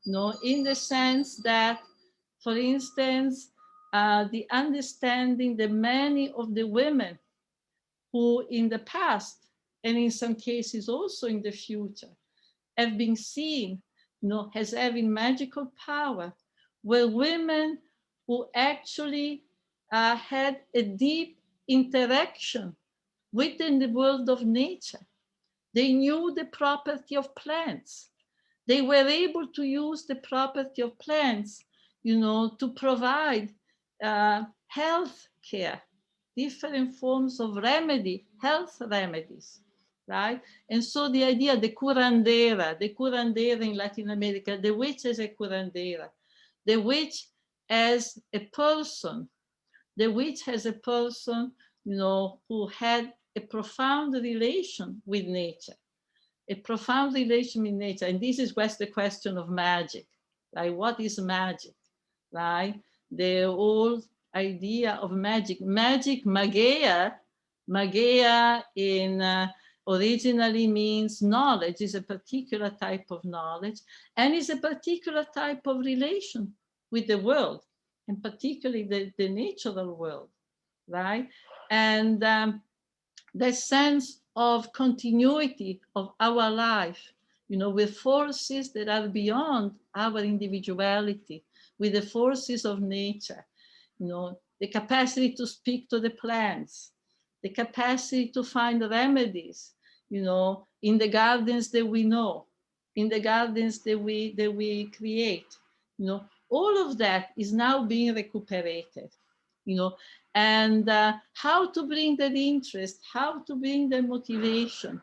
in the sense that, for instance, the understanding that many of the women who in the past, and in some cases also in the future, have been seen, as having magical power, were women who actually had a deep interaction within the world of nature. They knew the property of plants. They were able to use the property of plants, to provide health care, different forms of remedy, health remedies, right? And so the idea, the curandera in Latin America, the witch as a curandera, the witch as a person, who had a profound relation with nature, And this is what's the question of magic, right? What is magic, right? The old idea of magic, magia in originally means knowledge, is a particular type of knowledge, and is a particular type of relation with the world, and particularly the natural world, right? And the sense of continuity of our life, with forces that are beyond our individuality, with the forces of nature, the capacity to speak to the plants, the capacity to find remedies, in the gardens that we know, in the gardens that we create, all of that is now being recuperated, and how to bring that interest, how to bring the motivation,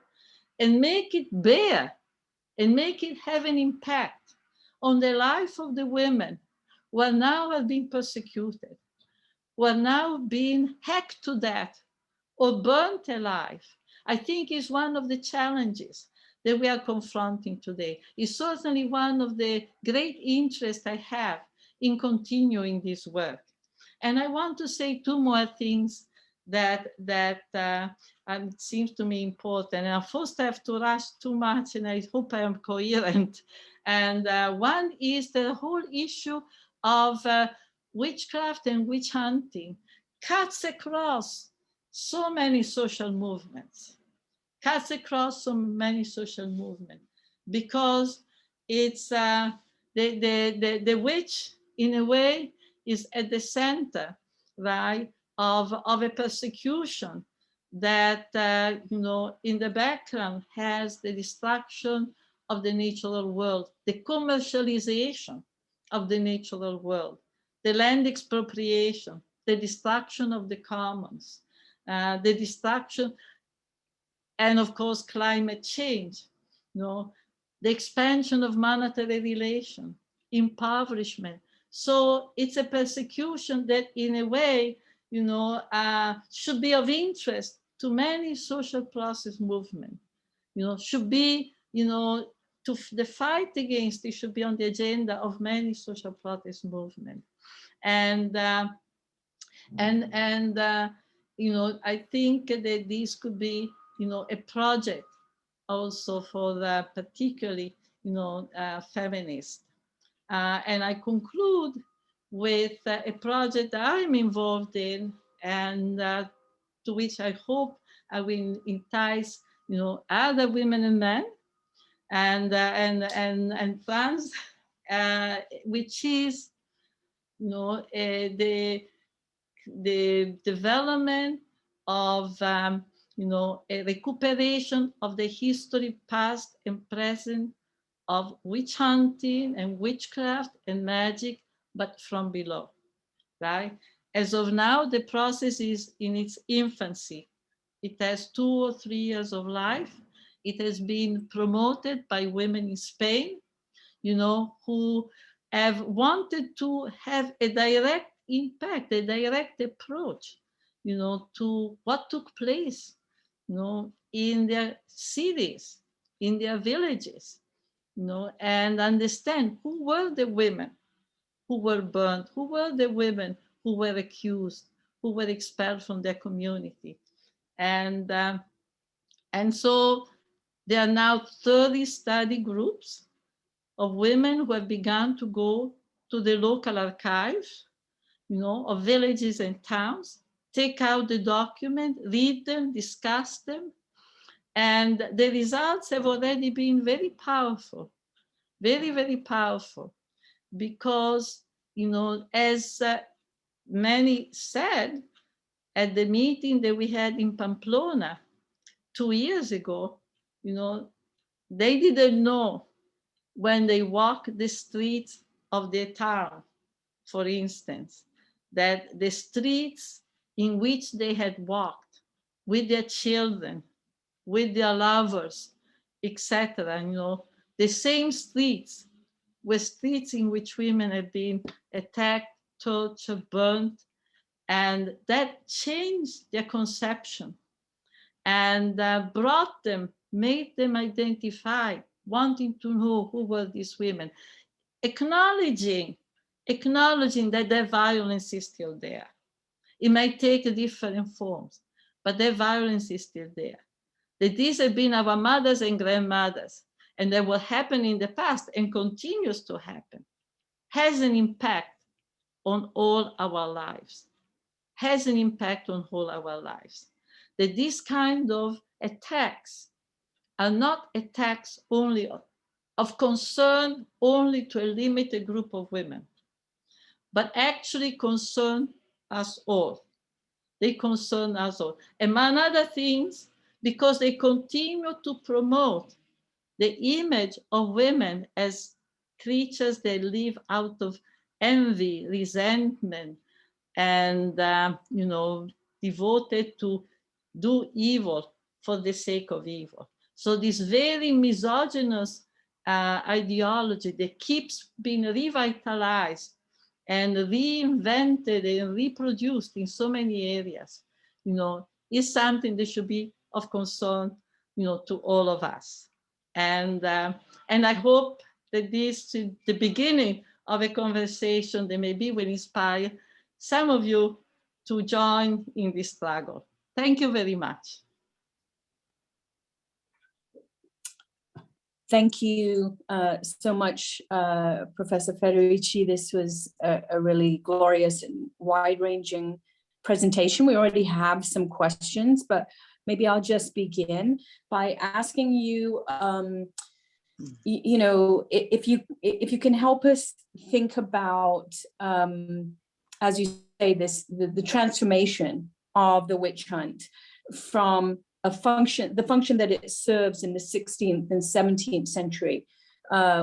and make it bear, and make it have an impact on the life of the women who are now being persecuted, who are now being hacked to death or burnt alive. I think is one of the challenges that we are confronting today. It's certainly one of the great interests I have in continuing this work. And I want to say two more things that seems to me important. And I first have to rush too much, and I hope I am coherent. And one is the whole issue of witchcraft and witch hunting cuts across so many social movements, because it's the witch, in a way, is at the center, right, of a persecution that, in the background has the destruction of the natural world, the commercialization of the natural world, the land expropriation, the destruction of the commons, the destruction, and of course, climate change, the expansion of monetary relation, impoverishment. So it's a persecution that, in a way, should be of interest to many social process movements. Should be, the fight against it should be on the agenda of many social protest movements. And I think that this could be, a project also for the particularly, feminists. And I conclude with a project that I'm involved in, and to which I hope I will entice, other women and men, and trans, which is, the development of, a recuperation of the history, past and present, of witch hunting and witchcraft and magic, but from below, right? As of now, the process is in its infancy. It has 2 or 3 years of life. It has been promoted by women in Spain, who have wanted to have a direct impact, a direct approach, to what took place, in their cities, in their villages, and understand who were the women who were burned, who were the women who were accused, who were expelled from their community. And so there are now 30 study groups of women who have begun to go to the local archives, of villages and towns, take out the document, read them, discuss them. And the results have already been very powerful, very, very powerful, because, as many said at the meeting that we had in Pamplona 2 years ago, they didn't know, when they walked the streets of their town, for instance, that the streets in which they had walked with their children, with their lovers, etc., the same streets were streets in which women had been attacked, tortured, burnt, and that changed their conception and made them identify, wanting to know who were these women, acknowledging that their violence is still there. It might take different forms, but their violence is still there. That these have been our mothers and grandmothers, and that what happened in the past and continues to happen has an impact on all our lives, That these kind of attacks are not attacks only of concern only to a limited group of women, but actually concern us all. They concern us all. Among other things, because they continue to promote the image of women as creatures that live out of envy, resentment, and devoted to do evil for the sake of evil. So this very misogynist ideology that keeps being revitalized and reinvented and reproduced in so many areas, is something that should be of concern, to all of us. And I hope that this is the beginning of a conversation that maybe will inspire some of you to join in this struggle. Thank you very much. Thank you so much, Professor Federici. This was a really glorious and wide-ranging presentation. We already have some questions, but maybe I'll just begin by asking you, you know, if you can help us think about, as you say, the transformation of the witch hunt from the function that it serves in the 16th and 17th century,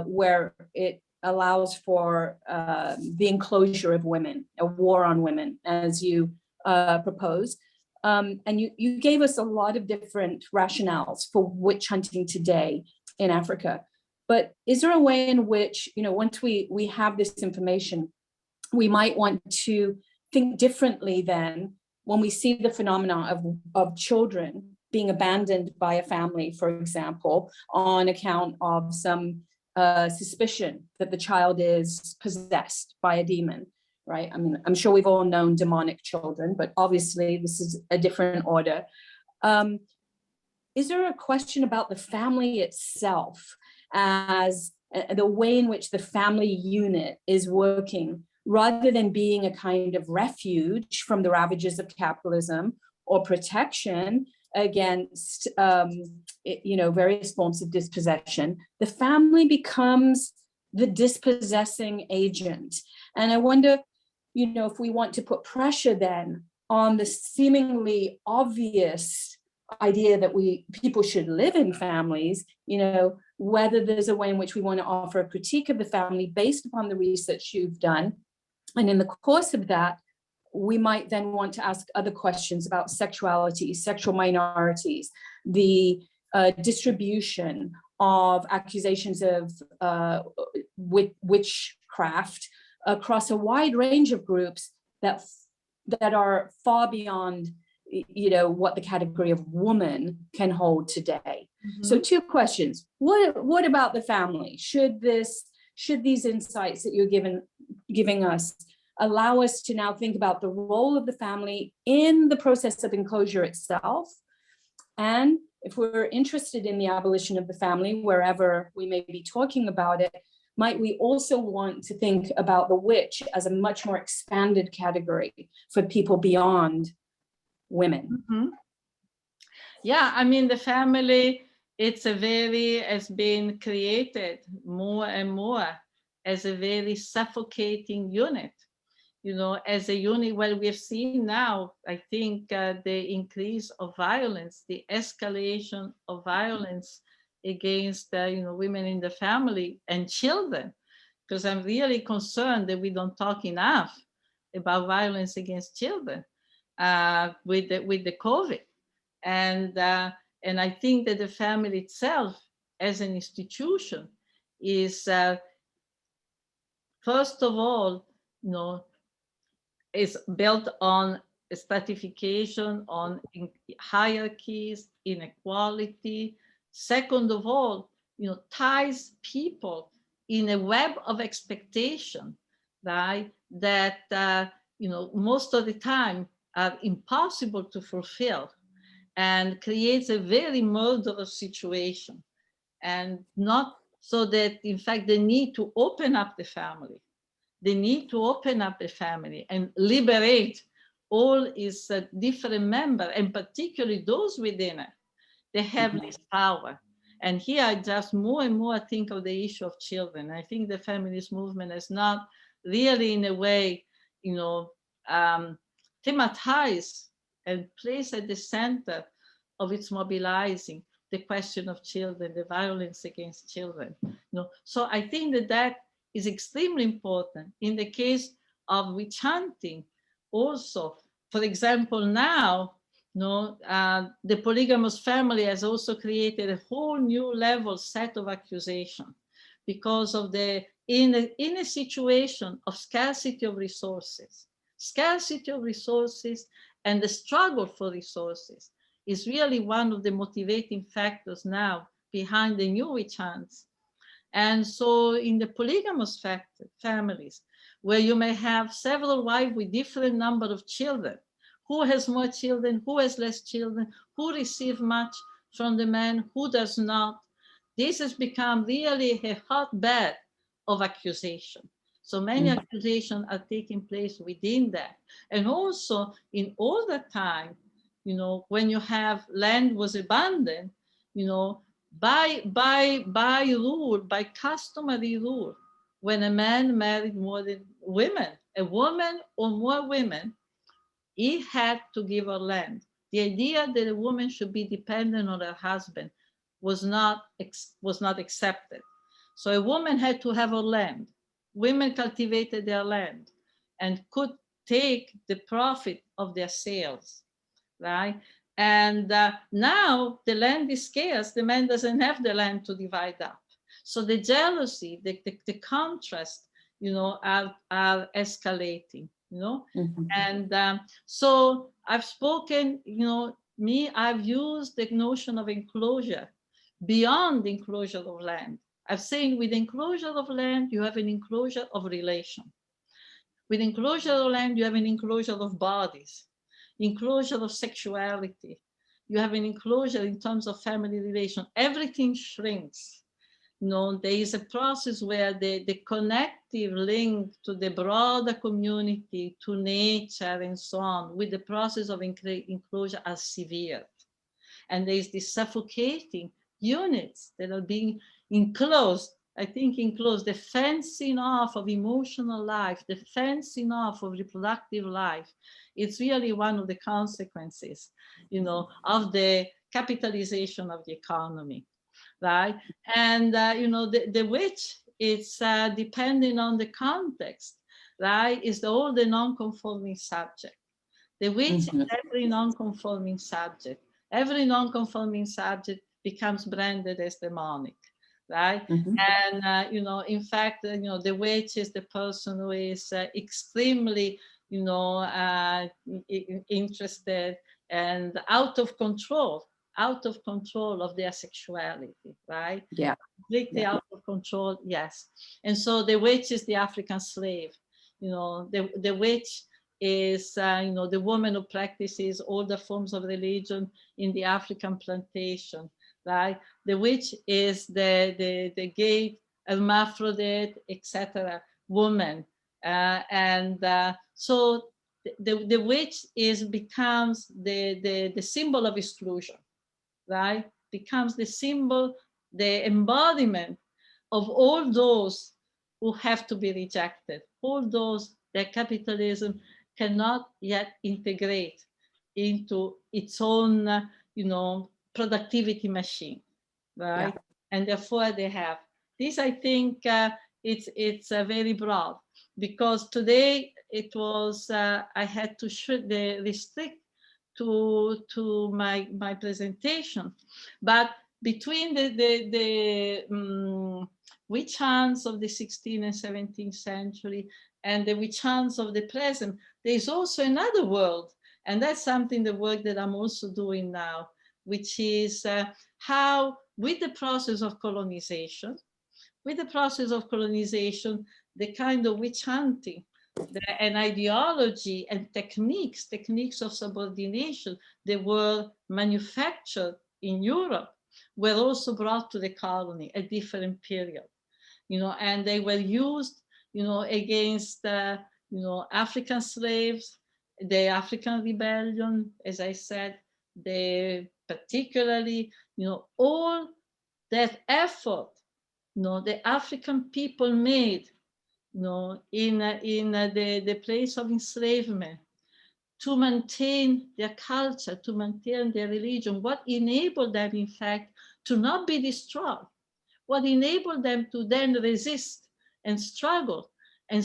where it allows for the enclosure of women, a war on women, as you propose. And you gave us a lot of different rationales for witch hunting today in Africa. But is there a way in which, you know, once we have this information, we might want to think differently then when we see the phenomena of children being abandoned by a family, for example, on account of some suspicion that the child is possessed by a demon, right? I mean, I'm sure we've all known demonic children, but obviously this is a different order. Is there a question about the family itself as the way in which the family unit is working, rather than being a kind of refuge from the ravages of capitalism or protection against, you know, various forms of dispossession? The family becomes the dispossessing agent. And I wonder, you know, if we want to put pressure then on the seemingly obvious idea that people should live in families, you know, whether there's a way in which we want to offer a critique of the family based upon the research you've done. And in the course of that, we might then want to ask other questions about sexuality, sexual minorities, the distribution of accusations of witchcraft across a wide range of groups that are far beyond, you know, what the category of woman can hold today. Mm-hmm. So 2 questions. What about the family? Should these insights that you're giving us allow us to now think about the role of the family in the process of enclosure itself? And if we're interested in the abolition of the family, wherever we may be talking about it, might we also want to think about the witch as a much more expanded category for people beyond women? Mm-hmm. Yeah, I mean, the family, has been created more and more as a very suffocating unit, you know, as a unit. Well, we've seen now, I think, the increase of violence, the escalation of violence against, you know, women in the family and children, because I'm really concerned that we don't talk enough about violence against children with the COVID. And I think that the family itself as an institution is, first of all, you know, is built on stratification, on hierarchies, inequality. Second of all, you know, ties people in a web of expectation, right? That, you know, most of the time are impossible to fulfill, and creates a very murderous situation. And not so that, in fact, they need to open up the family. They need to open up the family and liberate all its different members, and particularly those within it. They have this power. And here I just more and more think of the issue of children. I think the feminist movement has not really, in a way, you know, thematized and placed at the center of its mobilizing the question of children, the violence against children. You know, so I think that is extremely important. In the case of witch hunting, also, for example, now, you know, the polygamous family has also created a whole new level set of accusation because of in a situation of scarcity of resources and the struggle for resources is really one of the motivating factors now behind the new witch hunts. And so in the polygamous families, where you may have several wives with different number of children, who has more children, who has less children, who receives much from the man, who does not. This has become really a hotbed of accusation. So many accusations are taking place within that. And also in all the time, you know, when you have land was abandoned, you know, by rule, by customary rule, when a man married more than women, a woman or more women, he had to give her land. The idea that a woman should be dependent on her husband was not accepted. So a woman had to have her land. Women cultivated their land and could take the profit of their sales, right? And now the land is scarce. The man doesn't have the land to divide up. So the jealousy, the contrast, you know, are escalating, you know. And so I've spoken, you know, I've used the notion of enclosure beyond the enclosure of land. I'm saying with enclosure of land, you have an enclosure of relation. With enclosure of land, you have an enclosure of bodies, enclosure of sexuality. You have an enclosure in terms of family relation. Everything shrinks. You know, there is a process where the connective link to the broader community, to nature and so on, with the process of enclosure are severed. And there is this suffocating units that are being enclosed, I think enclosed, the fencing off of emotional life, the fencing off of reproductive life. It's really one of the consequences, you know, of the capitalization of the economy, right? And, you know, the which it's depending on the context, right, is all the non-conforming subject. The which is every non-conforming subject. Every non-conforming subject becomes branded as demonic, right? And, you know, in fact, you know, the witch is the person who is extremely, you know, interested and out of control of their sexuality, right? Yeah. Completely out of control, yes. And so the witch is the African slave. You know, the witch is, you know, the woman who practices all the forms of religion in the African plantation, right? The witch is the gay, hermaphrodite, etc. woman. So the witch becomes the symbol of exclusion, right? Becomes the symbol, the embodiment of all those who have to be rejected, all those that capitalism cannot yet integrate into its own, you know, productivity machine, right? Yeah. And therefore they have this. I think it's very broad, because today it was I had to restrict to my presentation, but between the witch hunts of the 16th and 17th century and the witch hunts of the present, there's also another world, and that's something, the work that I'm also doing now, which is how, with the process of colonization, the kind of witch hunting and ideology and techniques of subordination that were manufactured in Europe were also brought to the colony at different periods, you know, and they were used, you know, against, you know, African slaves, the African rebellion, as I said, particularly, you know, all that effort, you know, the African people made, you know, in the place of enslavement, to maintain their culture, to maintain their religion, what enabled them, in fact, to not be destroyed, what enabled them to then resist and struggle and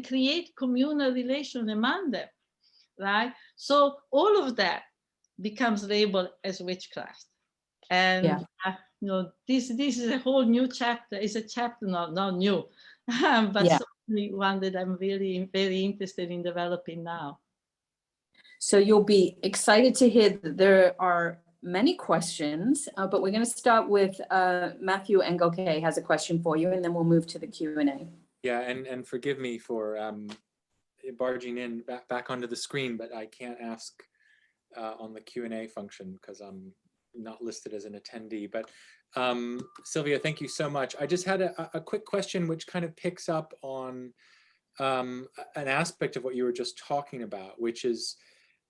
create communal relations among them, right? So all of that becomes labeled as witchcraft. And you know, this is a whole new chapter. It's a chapter not new, but certainly one that I'm really very interested in developing now. So you'll be excited to hear that there are many questions, but we're going to start with Matthew Engelke has a question for you, and then we'll move to the Q&A. Yeah, and forgive me for barging in back onto the screen, but I can't ask on the Q&A function because I'm not listed as an attendee. But Silvia, thank you so much. I just had a quick question which kind of picks up on an aspect of what you were just talking about, which is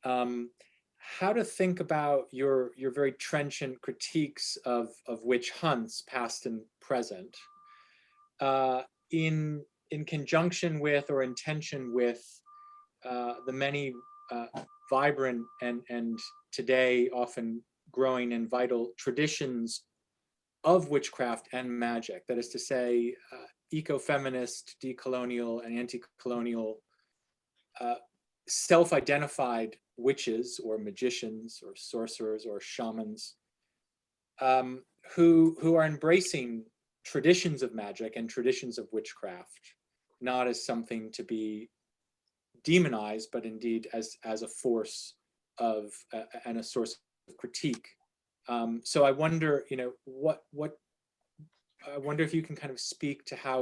how to think about your very trenchant critiques of witch hunts, past and present, in conjunction with or in tension with the many vibrant and today often growing and vital traditions of witchcraft and magic. That is to say, eco-feminist, decolonial, and anti-colonial self-identified witches or magicians or sorcerers or shamans who are embracing traditions of magic and traditions of witchcraft, not as something to be demonized, but indeed as a force of and a source of critique. So I wonder, you know, what I wonder if you can kind of speak to how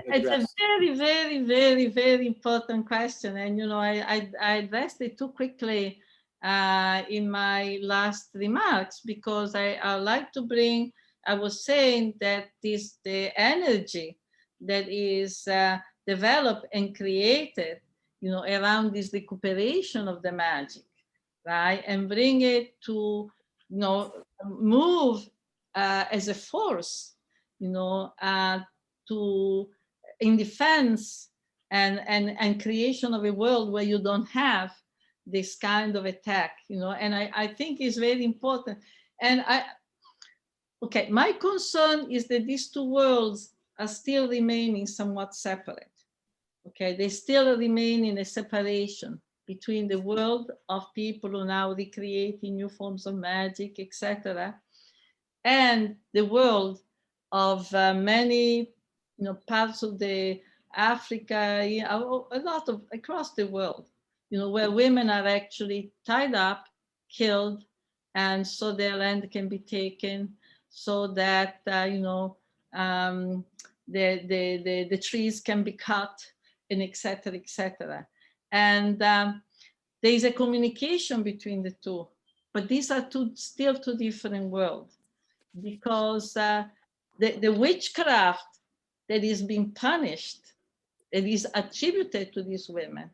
it's a very, very, very, very important question, and you know, I addressed it too quickly in my last remarks because I like to bring. I was saying that the energy that is developed and created, you know, around this recuperation of the magic, right, and bring it to, you know, move as a force, you know, to in defense and creation of a world where you don't have this kind of attack, you know, and I think it's very important. And okay, my concern is that these two worlds are still remaining somewhat separate. Okay, they still remain in a separation between the world of people who are now recreating new forms of magic, etc., and the world of many, you know, parts of the Africa, you know, a lot of across the world, you know, where women are actually tied up, killed, and so their land can be taken, so that you know, the trees can be cut, and etc., etc. And there is a communication between the two, but these are still two different worlds, because the witchcraft that is being punished, that is attributed to these women,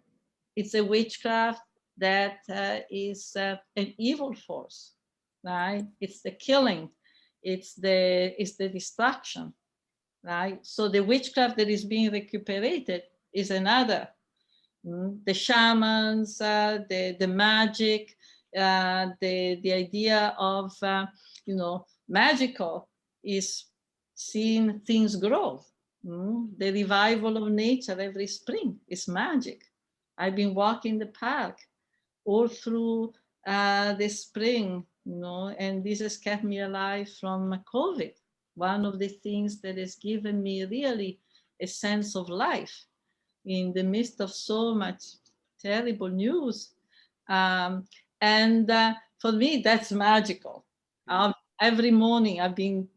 it's a witchcraft that is an evil force, right? It's the killing, it's the destruction, right? So the witchcraft that is being recuperated is another. The shamans, the magic, the idea of, you know, magical is seeing things grow. The revival of nature every spring is magic. I've been walking the park all through the spring, you know, and this has kept me alive from COVID. One of the things that has given me really a sense of life in the midst of so much terrible news. And for me, that's magical. Every morning I've been,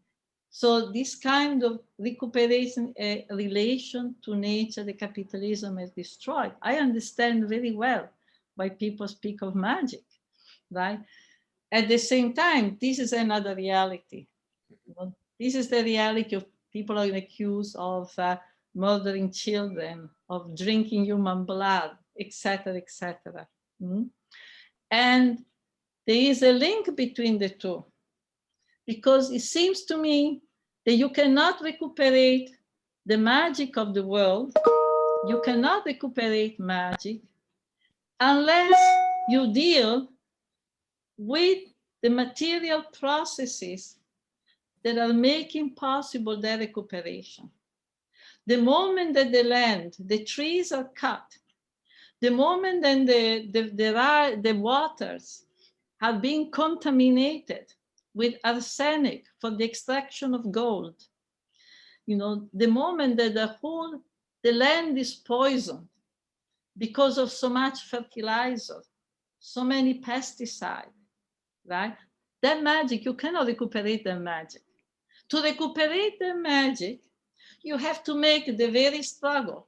so this kind of recuperation, relation to nature, the capitalism has destroyed. I understand very well why people speak of magic, right? At the same time, this is another reality. You know, this is the reality of people are accused of murdering children, of drinking human blood, etc., etc. And there is a link between the two, because it seems to me that you cannot recuperate the magic of the world, you cannot recuperate magic unless you deal with the material processes that are making possible their recuperation. The moment that the land, the trees are cut, the moment that the waters have been contaminated with arsenic for the extraction of gold, you know, the moment that the land is poisoned because of so much fertilizer, so many pesticides, right? That magic, you cannot recuperate that magic. To recuperate the magic, you have to make the very struggle,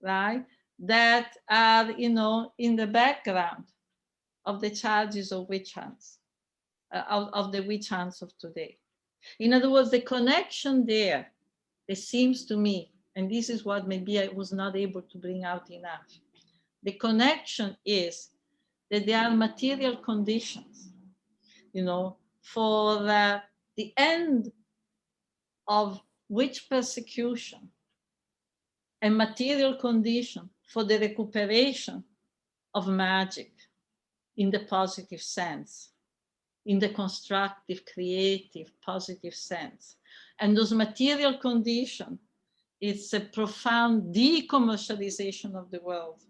right, that are, in the background of the charges of witch hunts, of the witch hunts of today. In other words, the connection there, it seems to me, and this is what maybe I was not able to bring out enough, the connection is that there are material conditions, for the end of witch persecution, and material condition for the recuperation of magic in the positive sense, in the constructive, creative, positive sense. And those material conditions, it's a profound decommercialization of the world.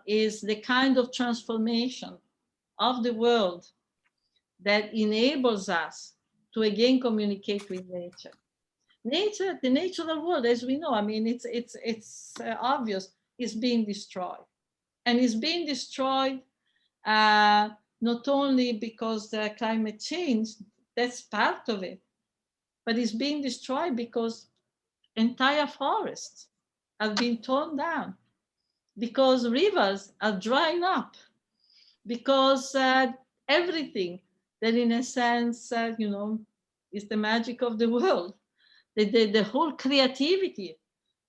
Is the kind of transformation of the world that enables us to again communicate with nature. Nature, the natural world, as we know, I mean, it's obvious, is being destroyed. And it's being destroyed not only because the climate change, that's part of it, but it's being destroyed because entire forests have been torn down, because rivers are drying up, because everything that in a sense, is the magic of the world, the whole creativity,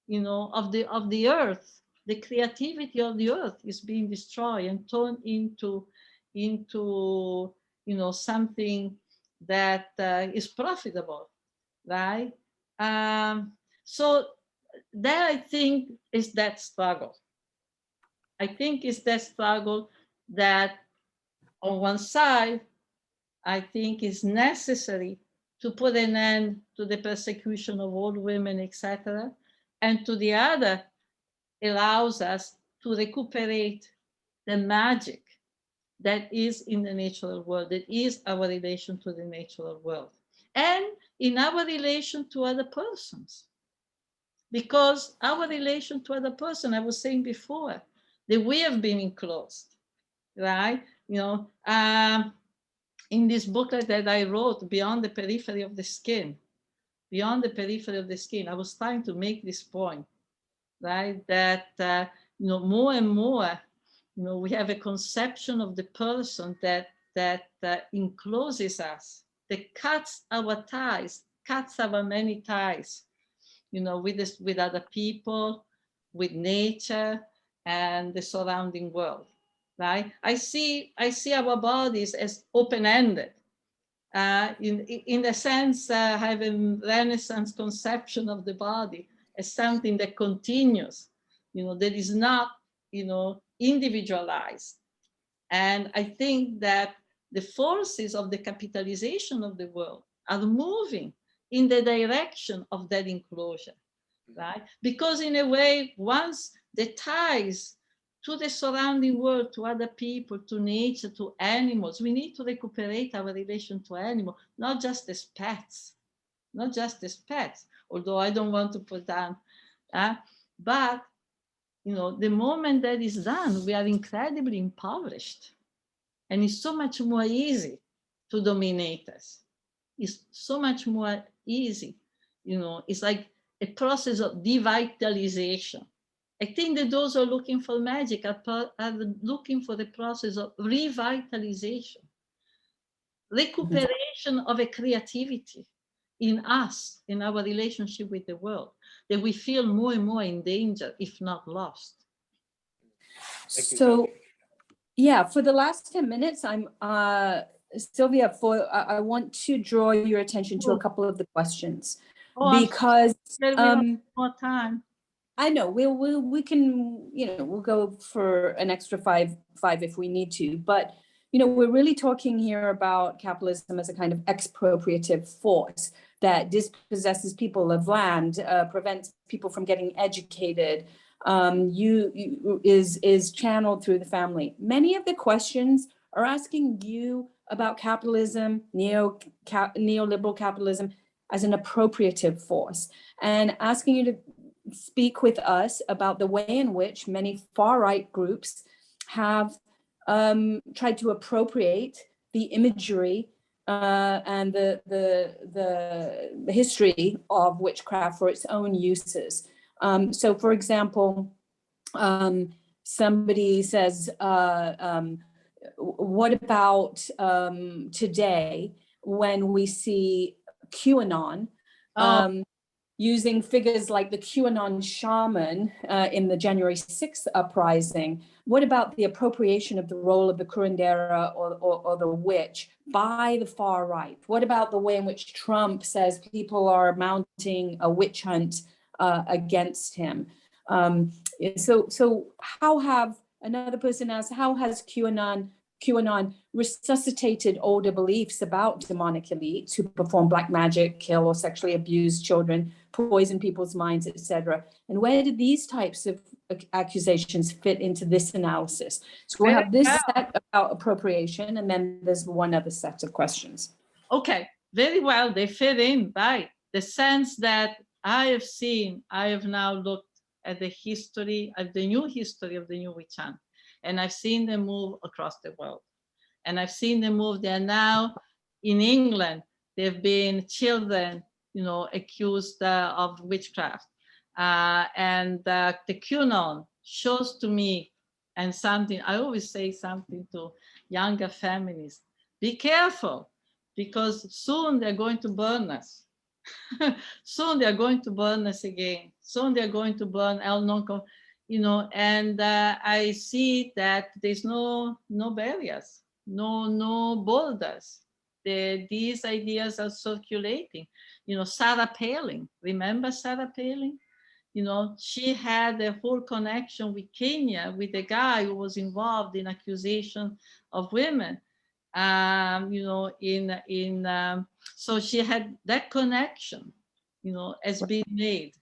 of the earth, the creativity of the earth is being destroyed and turned into something that is profitable, right? So that, I think, is that struggle. I think it's that struggle that on one side, I think is necessary to put an end to the persecution of old women, etc. And to the other, allows us to recuperate the magic that is in the natural world, that is our relation to the natural world, and in our relation to other persons. Because our relation to other person, I was saying before, that we have been enclosed, right? In this booklet that I wrote, Beyond the Periphery of the Skin, Beyond the Periphery of the Skin, I was trying to make this point, right? That, more and more, we have a conception of the person that encloses us, that cuts our ties, cuts our many ties, with other people, with nature, and the surrounding world, right? I see our bodies as open-ended. In the sense, I have a Renaissance conception of the body as something that continues, that is not, individualized. And I think that the forces of the capitalization of the world are moving in the direction of that enclosure, right? Because in a way, once the ties to the surrounding world, to other people, to nature, to animals, we need to recuperate our relation to animals, not just as pets, although I don't want to put down, but, the moment that is done, we are incredibly impoverished. And it's so much more easy to dominate us. It's so much more easy, it's like a process of devitalization. I think that those who are looking for magic are looking for the process of revitalization, recuperation of a creativity in us, in our relationship with the world, that we feel more and more in danger, if not lost. So, yeah, for the last 10 minutes, I'm Silvia, I want to draw your attention to a couple of the questions, because we have more time. I know we can, we'll go for an extra five if we need to, but we're really talking here about capitalism as a kind of expropriative force that dispossesses people of land, prevents people from getting educated, is channeled through the family. Many of the questions are asking you about capitalism, neoliberal capitalism as an appropriative force, and asking you to speak with us about the way in which many far-right groups have tried to appropriate the imagery and the history of witchcraft for its own uses. So, for example, Somebody says, what about today when we see QAnon using figures like the QAnon shaman in the January 6th uprising? What about the appropriation of the role of the curandera or the witch by the far right? What about the way in which Trump says people are mounting a witch hunt against him? So how have, another person asked, how has QAnon resuscitated older beliefs about demonic elites who perform black magic, kill or sexually abuse children, poison people's minds, etc.? And where did these types of accusations fit into this analysis? So we'll have this set about appropriation, and then there's one other set of questions. Okay, very well, they fit in, right? The sense that I have now looked at the history, at the new history of the new witch hunt, and I've seen them move across the world. And I've seen them move. They're now in England. There've been children, accused of witchcraft. And the QAnon shows to me, and something, I always say something to younger feminists, be careful, because soon they're going to burn us. Soon they're going to burn us again. Soon they're going to burn and I see that there's no barriers, no borders. These ideas are circulating. Sarah Palin, remember Sarah Palin? She had a whole connection with Kenya, with a guy who was involved in accusation of women. So she had that connection, has been made.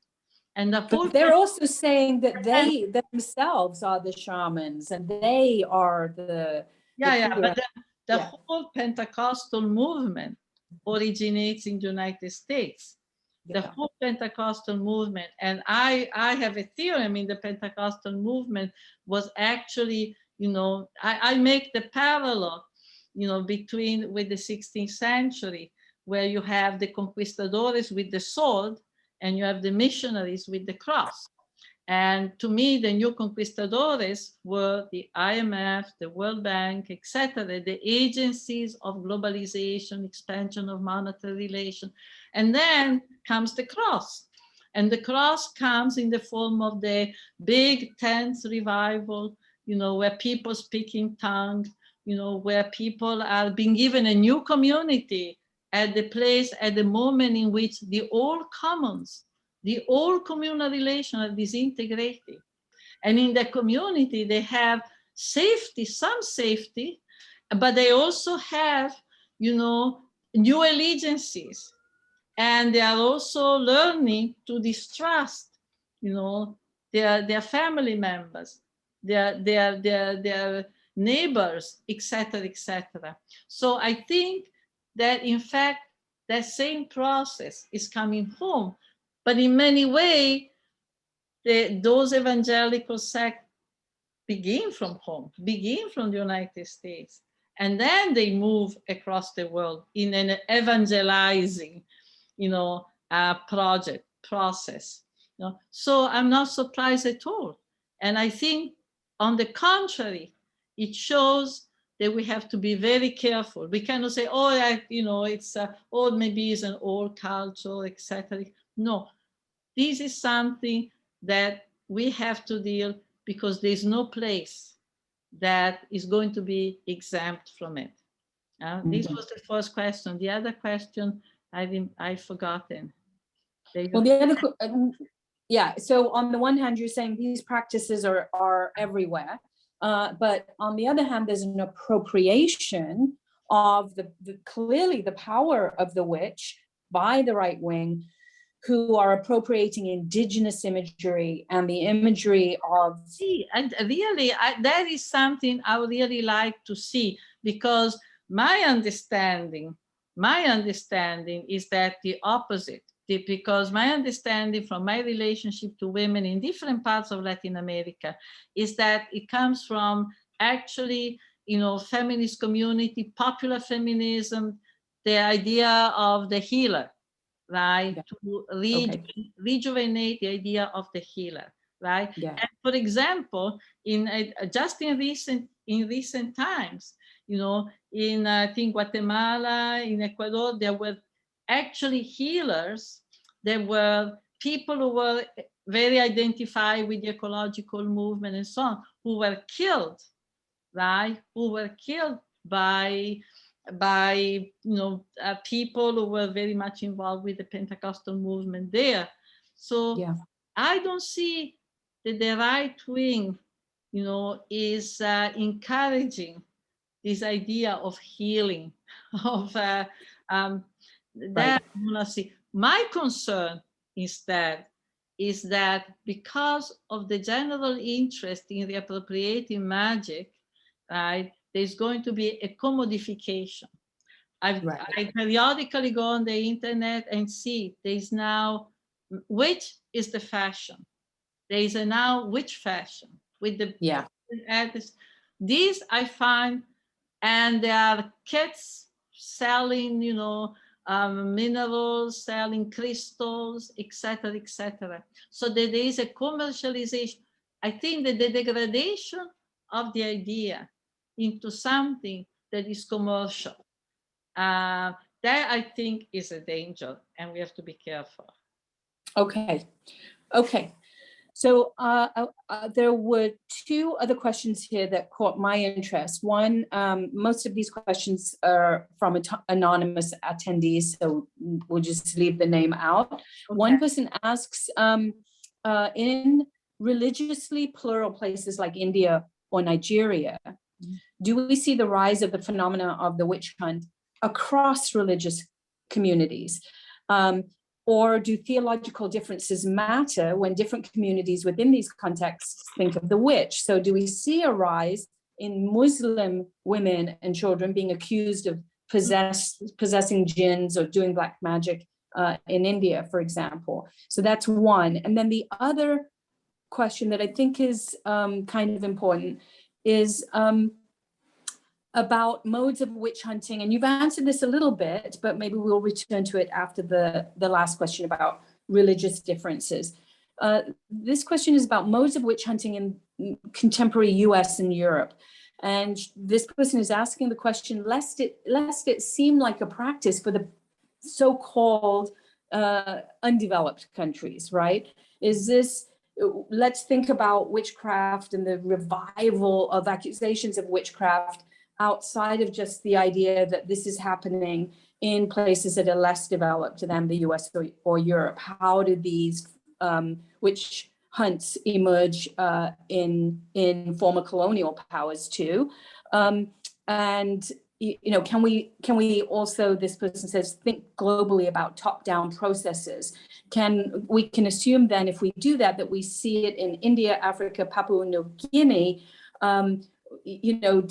And but they're also saying that they themselves are the shamans and they are the but the whole Pentecostal movement originates in the United States. The whole Pentecostal movement, and I have a theorem in the Pentecostal movement was actually, I make the parallel, between with the 16th century, where you have the conquistadores with the sword and you have the missionaries with the cross. And to me, the new conquistadores were the IMF, the World Bank, etc., the agencies of globalization, expansion of monetary relation. And then comes the cross. And the cross comes in the form of the big tense revival, where people speak in tongues, where people are being given a new community at the moment in which the old commons, the old communal relations are disintegrated. And in the community, they have safety, some safety, but they also have, new allegiances. And they are also learning to distrust, their family members, their neighbors, etc., etc. So I think that, in fact, that same process is coming home. But in many ways, those evangelical sects begin from home, begin from the United States, and then they move across the world in an evangelizing, process. So I'm not surprised at all. And I think, on the contrary, it shows that we have to be very careful. We cannot say, it's maybe it's an old culture, etc. No, this is something that we have to deal, because there's no place that is going to be exempt from it. This was the first question. The other question, I've forgotten. Well, the other, so on the one hand, you're saying these practices are everywhere. But on the other hand, there's an appropriation of clearly the power of the witch by the right wing, who are appropriating indigenous imagery and the imagery of... And really, that is something I would really like to see, because my understanding is that the opposite. Because my understanding from my relationship to women in different parts of Latin America is that it comes from actually, feminist community, popular feminism, the idea of the healer, right? To rejuvenate the idea of the healer, right? Yeah. And for example, just in recent times, you know, in I think Guatemala, in Ecuador, there were actually healers. There were people who were very identified with the ecological movement and so on, who were killed, right? Who were killed by people who were very much involved with the Pentecostal movement there. So Yeah. I don't see that the right wing, you know, is encouraging this idea of healing, of that. Right. My concern instead is that because of the general interest in reappropriating magic, right, there's going to be a commodification. Right. I periodically go on the internet and see there's now which is the fashion. There is a now which fashion with the Yeah. these I find, and there are kits selling, you know, minerals, selling crystals, etc., etc. So that there is a commercialization. I think that the degradation of the idea into something that is commercial, that I think is a danger, and we have to be careful. Okay. Okay. So there were two other questions here that caught my interest. One, most of these questions are from anonymous attendees, so we'll just leave the name out. Okay. One person asks, in religiously plural places like India or Nigeria, do we see the rise of the phenomena of the witch hunt across religious communities? Or do theological differences matter when different communities within these contexts think of the witch? So do we see a rise in Muslim women and children being accused of possessing jinns or doing black magic in India, for example? So that's one. And then the other question that I think is kind of important is about modes of witch hunting, and you've answered this a little bit, but maybe we'll return to it after the last question about religious differences. This question is about modes of witch hunting in contemporary US and Europe. And this person is asking the question, lest it seem like a practice for the so-called undeveloped countries, right? Is this, let's think about witchcraft and the revival of accusations of witchcraft outside of just the idea that this is happening in places that are less developed than the US or Europe. How did these witch hunts emerge in former colonial powers too? And you know, can we also, this person says, think globally about top-down processes? We can assume then, if we do that, that we see it in India, Africa, Papua New Guinea. You know,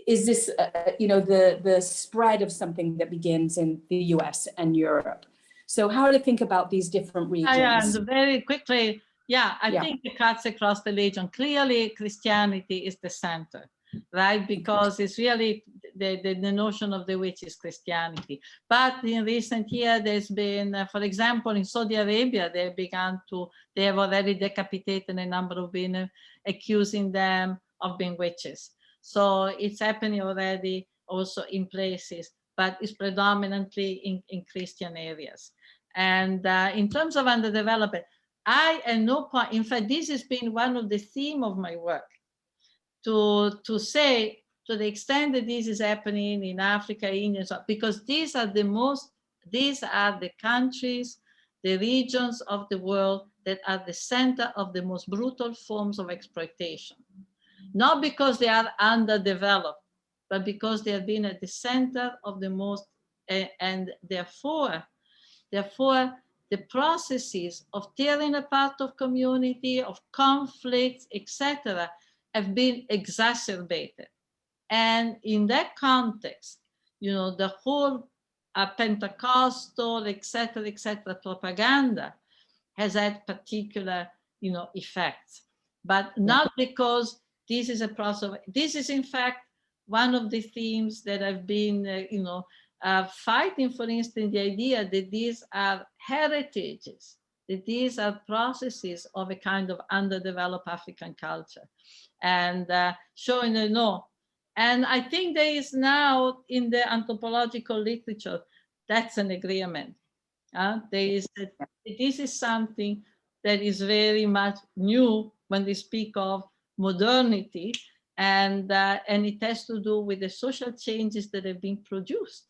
is this, you know, the spread of something that begins in the US and Europe? So how to think about these different regions? Very quickly, I think it cuts across the region. Clearly, Christianity is the center, right? Because it's really the notion of the witch is Christianity. But in recent years, there's been, for example, in Saudi Arabia, they have already decapitated a number of women, accusing them of being witches. So it's happening already also in places, but it's predominantly in Christian areas. And in terms of underdevelopment, I at no point, in fact, this has been one of the themes of my work, to say, to the extent that this is happening in Africa, India, because these are the countries, the regions of the world that are the center of the most brutal forms of exploitation. Not because they are underdeveloped, but because they have been at the center of the most, and therefore, the processes of tearing apart of community, of conflicts, etc., have been exacerbated. And in that context, you know, the whole Pentecostal, etc., propaganda has had particular, you know, effects, but not because this is a process. This is, in fact, one of the themes that I've been, you know, fighting, for instance, the idea that these are heritages that these are processes of a kind of underdeveloped African culture, and showing that no. And I think there is now in the anthropological literature, that's an agreement. There is that this is something that is very much new when we speak of modernity, and it has to do with the social changes that have been produced.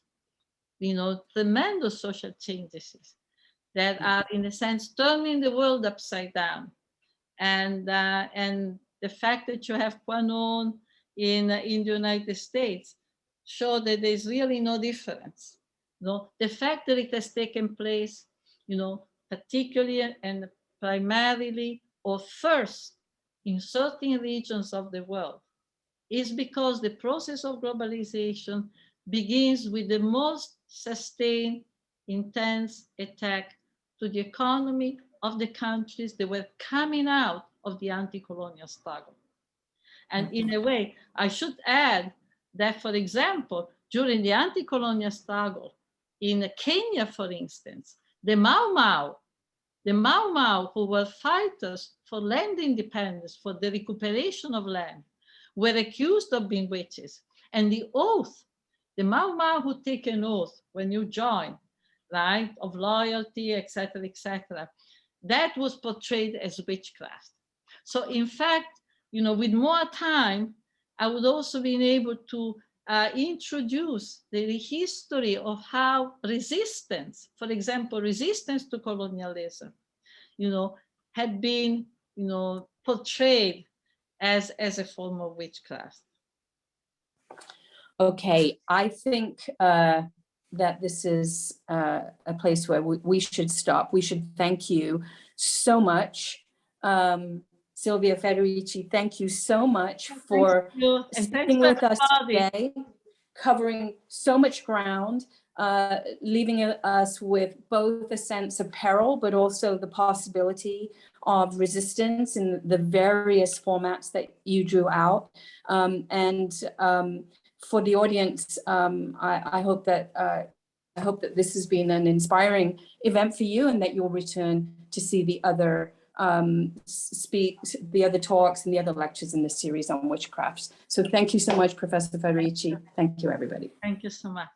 You know, tremendous social changes that are, in a sense, turning the world upside down. And the fact that you have Quanon in the United States show that there's really no difference. You know, the fact that it has taken place, you know, particularly and primarily or first in certain regions of the world is because the process of globalization begins with the most sustained, intense attack to the economy of the countries that were coming out of the anti-colonial struggle. And in a way, I should add that, for example, during the anti-colonial struggle in Kenya, for instance, the Mau Mau, who were fighters for land independence, for the recuperation of land, were accused of being witches. And the oath, the Mau Mau who take an oath when you join, right, of loyalty, etc., that was portrayed as witchcraft. So in fact, you know, with more time, I would also be able to introduce the history of how resistance, for example, resistance to colonialism, you know, had been, you know, portrayed as a form of witchcraft. Okay, I think that this is a place where we should stop. We should thank you so much. Silvia Federici, thank you so much for sitting with us today, covering so much ground, leaving us with both a sense of peril, but also the possibility of resistance in the various formats that you drew out. For the audience, I hope that this has been an inspiring event for you, and that you'll return to see the other the other talks and the other lectures in this series on witchcrafts. So thank you so much, Professor Federici. Thank you, everybody. Thank you so much.